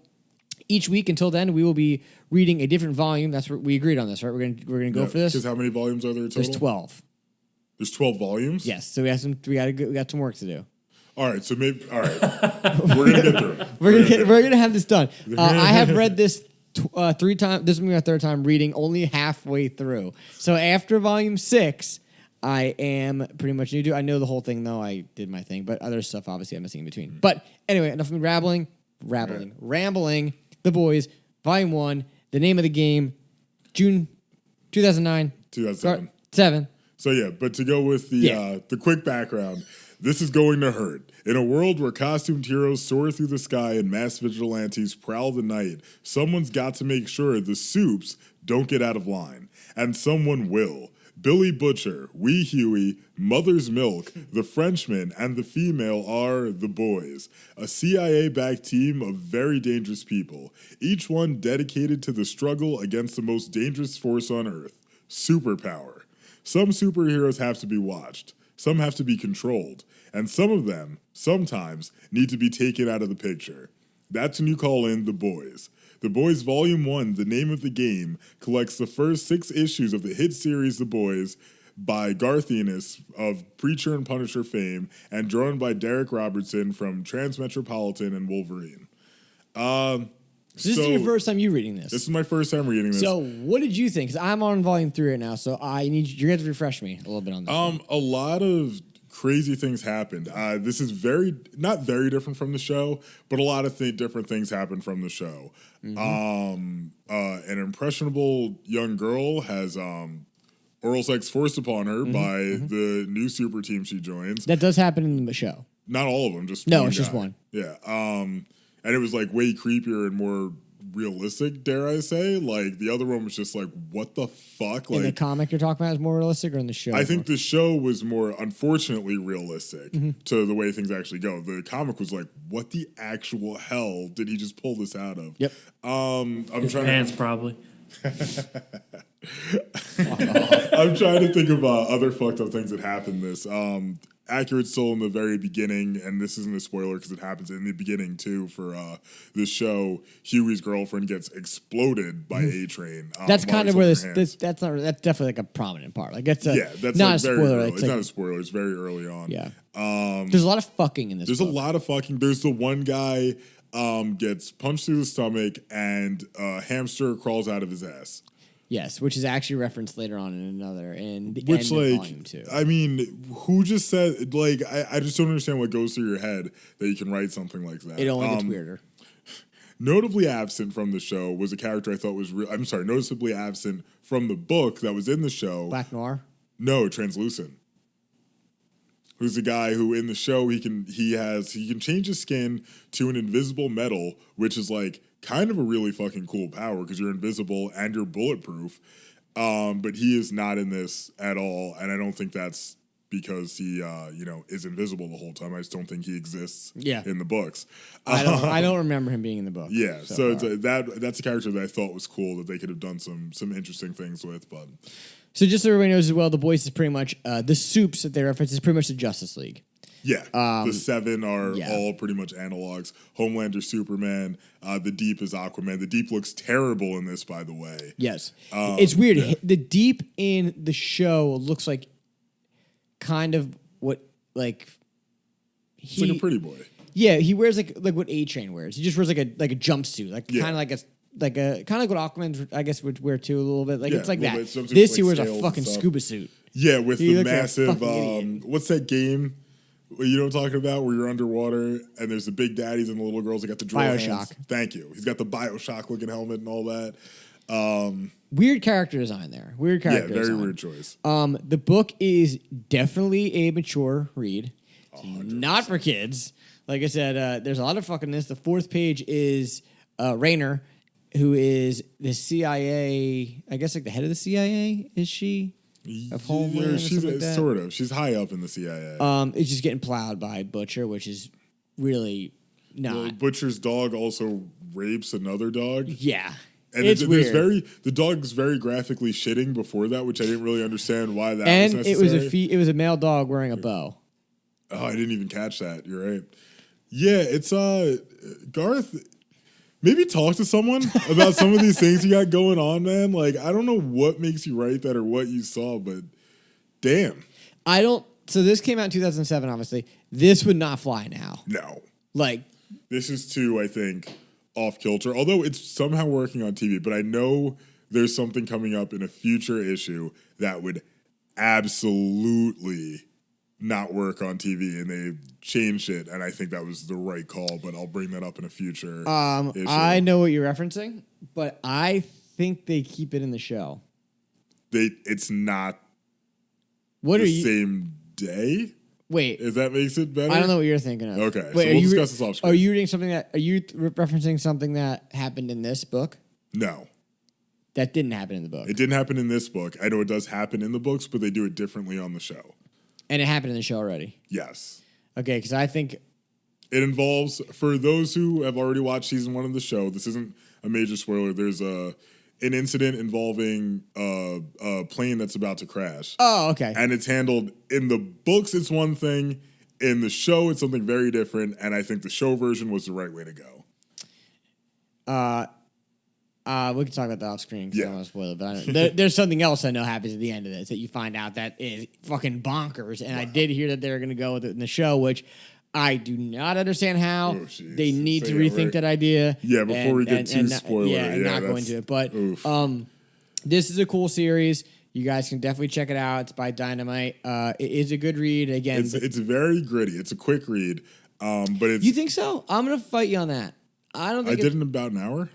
Speaker 2: each week until then, we will be reading a different volume. That's what we agreed on this, right? We're gonna go for this.
Speaker 1: Because how many volumes are there total?
Speaker 2: There's 12.
Speaker 1: There's 12 volumes?
Speaker 2: Yes. So we got some work to do.
Speaker 1: All right, so maybe we're gonna get through it.
Speaker 2: We're gonna have this done. I have read this 3 times. This will be my 3rd time reading, only halfway through. So after volume 6, I am pretty much new to. I know the whole thing though. I did my thing, but other stuff obviously I'm missing in between. But anyway, enough of me rambling. The Boys, Volume 1, The Name of the Game, June 2009. 7.
Speaker 1: So yeah, but to go with the quick background. This is going to hurt. In a world where costumed heroes soar through the sky and mass vigilantes prowl the night, someone's got to make sure the soups don't get out of line. And someone will. Billy Butcher, Wee Huey, Mother's Milk, the Frenchman, and the female are the Boys, a CIA-backed team of very dangerous people, each one dedicated to the struggle against the most dangerous force on Earth, superpower. Some superheroes have to be watched. Some have to be controlled, and some of them, sometimes, need to be taken out of the picture. That's when you call in The Boys. The Boys Volume 1, The Name of the Game, collects the first 6 issues of the hit series The Boys by Garth Ennis of Preacher and Punisher fame, and drawn by Derek Robertson from Transmetropolitan and Wolverine.
Speaker 2: So this is your first time you reading this?
Speaker 1: This is my first time reading this.
Speaker 2: So what did you think? Because I'm on volume 3 right now, so you're going to have to refresh me a little bit on this.
Speaker 1: A lot of crazy things happened. This is not very different from the show, but a lot of different things happened from the show. An impressionable young girl has oral sex forced upon her by the new super team she joins.
Speaker 2: That does happen in the show.
Speaker 1: Not all of them, just
Speaker 2: no,
Speaker 1: one
Speaker 2: it's
Speaker 1: guy.
Speaker 2: just one.
Speaker 1: Yeah. And it was like way creepier and more realistic, dare I say. Like, the other one was just like, what the fuck?
Speaker 2: In the
Speaker 1: Like,
Speaker 2: comic you're talking about is more realistic, or in the show?
Speaker 1: I think the show was more, unfortunately, realistic to the way things actually go. The comic was like, what the actual hell did he just pull this out of?
Speaker 2: Yep.
Speaker 1: I'm
Speaker 3: His
Speaker 1: trying
Speaker 3: pants
Speaker 1: to,
Speaker 3: probably.
Speaker 1: I'm trying to think of other fucked up things that happened this. Accurate still in the very beginning, and this isn't a spoiler because it happens in the beginning too for this show. Huey's girlfriend gets exploded by A-Train.
Speaker 2: That's
Speaker 1: while
Speaker 2: kind
Speaker 1: he's
Speaker 2: of where
Speaker 1: holding
Speaker 2: that's
Speaker 1: her hands.
Speaker 2: that's definitely like a prominent part. Like that's a,
Speaker 1: That's
Speaker 2: not
Speaker 1: like
Speaker 2: a
Speaker 1: very
Speaker 2: spoiler.
Speaker 1: early.
Speaker 2: It's
Speaker 1: It's
Speaker 2: like,
Speaker 1: not a spoiler. It's very early on.
Speaker 2: yeah. There's a lot of fucking in this.
Speaker 1: There's
Speaker 2: book.
Speaker 1: a lot of fucking. There's the one guy gets punched through the stomach, and a hamster crawls out of his ass.
Speaker 2: Yes, which is actually referenced later on in another in the
Speaker 1: Which,
Speaker 2: end of
Speaker 1: like,
Speaker 2: volume 2.
Speaker 1: I mean, who just said, like, I just don't understand what goes through your head that you can write something like that.
Speaker 2: It only gets weirder.
Speaker 1: Notably absent from the show was a character I thought was noticeably absent from the book that was in the show.
Speaker 2: Black Noir.
Speaker 1: No, Translucent. Who's the guy who in the show he can change his skin to an invisible metal, which is like kind of a really fucking cool power because you're invisible and you're bulletproof. But he is not in this at all, and I don't think that's because he is invisible the whole time. I just don't think he exists in the books.
Speaker 2: I don't remember him being in the book.
Speaker 1: Yeah, so it's that's a character that I thought was cool that they could have done some interesting things with, but.
Speaker 2: So just so everybody knows as well, the Boys is pretty much the soups that they reference is pretty much the Justice League.
Speaker 1: Yeah, the 7 are
Speaker 2: yeah.
Speaker 1: all pretty much analogs. Homelander, Superman. The Deep is Aquaman. The Deep looks terrible in this, by the way.
Speaker 2: Yes, it's weird.
Speaker 1: Yeah.
Speaker 2: The Deep in the show looks like kind of what like
Speaker 1: It's like a pretty boy.
Speaker 2: Yeah, he wears like what A-Train wears. He just wears like a jumpsuit, like kind of like what Aquaman I guess would wear too a little bit. Like
Speaker 1: Yeah,
Speaker 2: it's like
Speaker 1: a
Speaker 2: that.
Speaker 1: little bit.
Speaker 2: This
Speaker 1: Jumpsuits
Speaker 2: he
Speaker 1: with,
Speaker 2: wears
Speaker 1: like,
Speaker 2: a
Speaker 1: sails
Speaker 2: fucking
Speaker 1: and stuff.
Speaker 2: scuba suit.
Speaker 1: Yeah, with
Speaker 2: He
Speaker 1: the
Speaker 2: looks like a
Speaker 1: massive.
Speaker 2: fucking idiot.
Speaker 1: What's that game? You know what I'm talking about? Where you're underwater and there's the big daddies and the little girls that got the drill
Speaker 2: BioShock.
Speaker 1: hands. Thank you. He's got the BioShock looking helmet and all that.
Speaker 2: Weird character design there. Weird character
Speaker 1: Very
Speaker 2: design.
Speaker 1: weird choice.
Speaker 2: The book is definitely a mature read. Not for kids. Like I said, there's a lot of fuckingness. The 4th page is Raynor, who is the CIA, I guess like the head of the CIA, is she? Of Homeland or
Speaker 1: she's
Speaker 2: something like that?
Speaker 1: sort of. She's high up in the CIA.
Speaker 2: It's just getting plowed by Butcher, which is really not.
Speaker 1: Well, Butcher's dog also rapes another dog.
Speaker 2: Yeah.
Speaker 1: And
Speaker 2: it's weird.
Speaker 1: The dog's very graphically shitting before that, which I didn't really understand why that
Speaker 2: and
Speaker 1: was
Speaker 2: it
Speaker 1: necessary.
Speaker 2: was a male dog wearing a bow.
Speaker 1: Oh, I didn't even catch that. You're right. Yeah, it's Garth. Maybe talk to someone about some of these things you got going on, man. Like, I don't know what makes you write that or what you saw, but damn.
Speaker 2: So this came out in 2007, obviously. This would not fly now.
Speaker 1: No.
Speaker 2: Like,
Speaker 1: This is too, I think, off kilter. Although it's somehow working on TV, but I know there's something coming up in a future issue that would absolutely not work on TV, and they changed it, and I think that was the right call, but I'll bring that up in a future issue.
Speaker 2: I know what you're referencing, but I think they keep it in the show.
Speaker 1: It's not
Speaker 2: What
Speaker 1: the
Speaker 2: are you
Speaker 1: same day?
Speaker 2: Wait.
Speaker 1: If that makes it better?
Speaker 2: I don't know what you're thinking of.
Speaker 1: Okay, so
Speaker 2: Wait,
Speaker 1: we'll discuss this off screen.
Speaker 2: Are you reading something that are you referencing something that happened in this book?
Speaker 1: No.
Speaker 2: That didn't happen in the book.
Speaker 1: It didn't happen in this book. I know it does happen in the books, but they do it differently on the show.
Speaker 2: And it happened in the show already.
Speaker 1: Yes.
Speaker 2: Okay, because I think
Speaker 1: It involves, for those who have already watched season 1 of the show, this isn't a major spoiler, there's an incident involving a plane that's about to crash.
Speaker 2: Oh, okay.
Speaker 1: And it's handled, in the books it's one thing, in the show it's something very different, and I think the show version was the right way to go.
Speaker 2: We can talk about that off screen because I
Speaker 1: Yeah.
Speaker 2: don't want to spoil it. But there's something else I know happens at the end of this that you find out that is fucking bonkers. And I did hear that they're going to go with it in the show, which I do not understand how.
Speaker 1: Oh, jeez.
Speaker 2: They need to
Speaker 1: So, yeah,
Speaker 2: rethink that idea.
Speaker 1: Yeah, before we get too spoiler.
Speaker 2: and
Speaker 1: Yeah,
Speaker 2: not go
Speaker 1: that's-
Speaker 2: into it. But
Speaker 1: oof.
Speaker 2: this is a cool series. You guys can definitely check it out. It's by Dynamite. It is a good read. Again,
Speaker 1: It's very gritty. It's a quick read, but it's.
Speaker 2: you think so? I'm going to fight you on that. I don't
Speaker 1: I
Speaker 2: think
Speaker 1: did it in about an hour.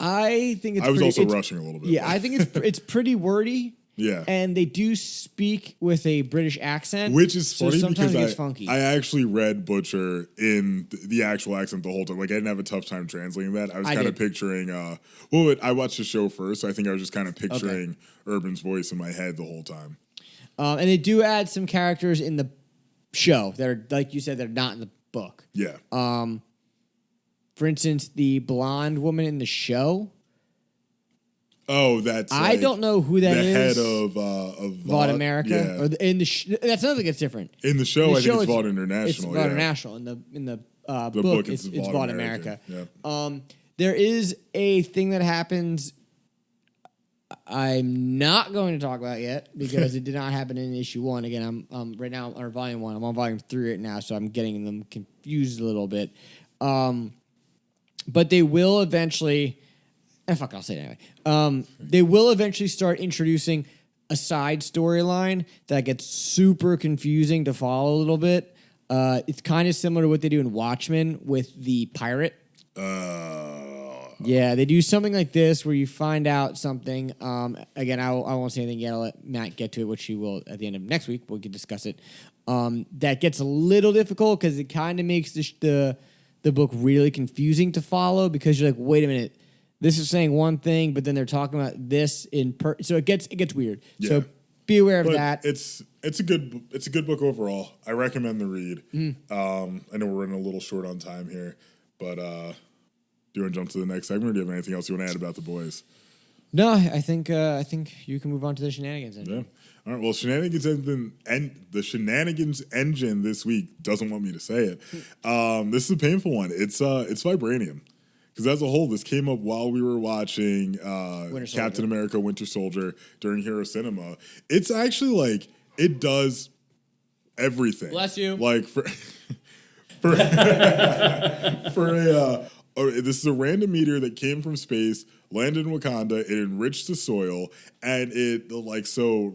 Speaker 2: I think it's
Speaker 1: I was
Speaker 2: pretty,
Speaker 1: also
Speaker 2: it's-
Speaker 1: rushing a little bit.
Speaker 2: Yeah, I think it's pretty wordy.
Speaker 1: Yeah.
Speaker 2: And they do speak with a British accent.
Speaker 1: Which is
Speaker 2: so
Speaker 1: funny
Speaker 2: sometimes
Speaker 1: because
Speaker 2: it gets funky.
Speaker 1: I actually read Butcher in the actual accent the whole time. Like, I didn't have a tough time translating that. I was kind of picturing, I watched the show first, so I think I was just kind of picturing Urban's voice in my head the whole time.
Speaker 2: And they do add some characters in the show that are, like you said, that are not in the book.
Speaker 1: Yeah.
Speaker 2: For instance, the blonde woman in the show.
Speaker 1: Oh, that's
Speaker 2: I don't know who that is.
Speaker 1: The head of
Speaker 2: Vaught America.
Speaker 1: Yeah.
Speaker 2: Or that's another thing that's different.
Speaker 1: In the show, I think it's Vaught International.
Speaker 2: It's Vaught International. In the book, it's Vaught America.
Speaker 1: Yep.
Speaker 2: There is a thing that happens I'm not going to talk about yet because it did not happen in issue 1. Again, I'm right now on volume 1. I'm on volume 3 right now, so I'm getting them confused a little bit. But they will eventually... I'll say it anyway. They will eventually start introducing a side storyline that gets super confusing to follow a little bit. It's kind of similar to what they do in Watchmen with the pirate. Yeah, they do something like this where you find out something. Again, I won't say anything yet. I'll let Matt get to it, which he will at the end of next week. We can discuss it. That gets a little difficult because it kind of makes the book really confusing to follow because you're like, wait a minute. This is saying one thing, but then they're talking about this so it gets weird.
Speaker 1: Yeah.
Speaker 2: So be aware of that.
Speaker 1: It's a good book overall. I recommend the read. I know we're running a little short on time here, but do you want to jump to the next segment, or do you have anything else you want to add about the boys?
Speaker 2: No, I think you can move on to the shenanigans.
Speaker 1: Yeah. All right. Well, the shenanigans engine this week doesn't want me to say it. This is a painful one. It's Vibranium. Because as a whole, this came up while we were watching Captain America Winter Soldier during Hero Cinema. It's actually like, it does everything.
Speaker 2: Bless you.
Speaker 1: Like, this is a random meteor that came from space, landed in Wakanda, it enriched the soil, and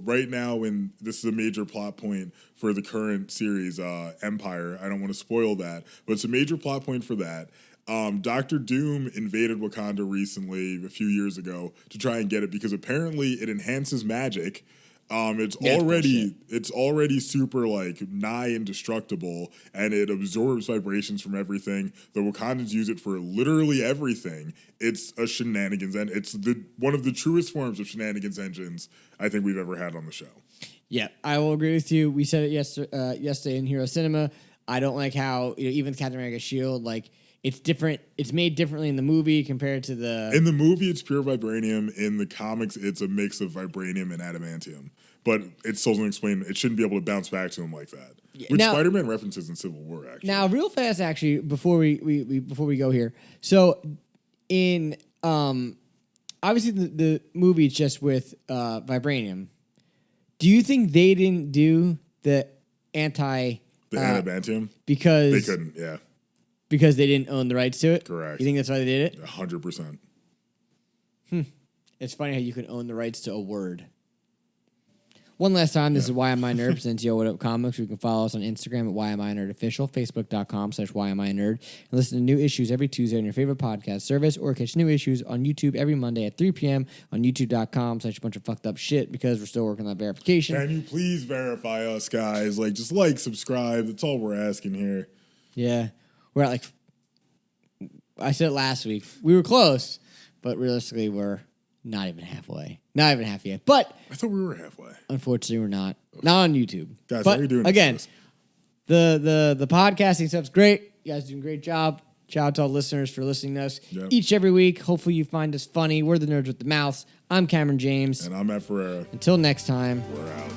Speaker 1: right now, this is a major plot point for the current series, Empire. I don't want to spoil that, but it's a major plot point for that. Dr. Doom invaded Wakanda recently, a few years ago, to try and get it because apparently it enhances magic. It's already super nigh indestructible, and it absorbs vibrations from everything. The Wakandans use it for literally everything. It's a shenanigans, and it's one of the truest forms of shenanigans engines I think we've ever had on the show.
Speaker 2: Yeah, I will agree with you. We said it yesterday in Hero Cinema. I don't like how even Captain America's shield it's different. It's made differently in the movie compared to the...
Speaker 1: In the movie, it's pure vibranium. In the comics, it's a mix of vibranium and adamantium. But it still doesn't explain... It shouldn't be able to bounce back to him like that. Yeah. Which Spider-Man references in Civil War, actually.
Speaker 2: Now, real fast, actually, before we go here. So, in... obviously, the movie is just with vibranium. Do you think they didn't do the
Speaker 1: The adamantium?
Speaker 2: Because...
Speaker 1: They couldn't, yeah.
Speaker 2: Because they didn't own the rights to it?
Speaker 1: Correct.
Speaker 2: You think that's why they did it?
Speaker 1: 100%.
Speaker 2: It's funny how you can own the rights to a word. One last time, this is Why Am I Nerd, presents Yo What Up Comics. You can follow us on Instagram at Why Am I Nerd Official, Facebook.com/Why Am I Nerd, and listen to new issues every Tuesday on your favorite podcast service, or catch new issues on YouTube every Monday at 3 p.m. on YouTube.com/bunch of fucked up shit because we're still working on verification.
Speaker 1: Can you please verify us, guys? Just subscribe. That's all we're asking here.
Speaker 2: Yeah. We're at I said it last week. We were close, but realistically, we're not even halfway. Not even half yet. But
Speaker 1: I thought we were halfway.
Speaker 2: Unfortunately, we're not. Not on YouTube.
Speaker 1: Guys,
Speaker 2: but
Speaker 1: how are you doing?
Speaker 2: Again, the podcasting stuff's great. You guys are doing a great job. Shout out to all the listeners for listening to us each every week. Hopefully, you find us funny. We're the Nerds with the Mouths. I'm Cameron James.
Speaker 1: And I'm Matt Ferreira.
Speaker 2: Until next time,
Speaker 1: we're out.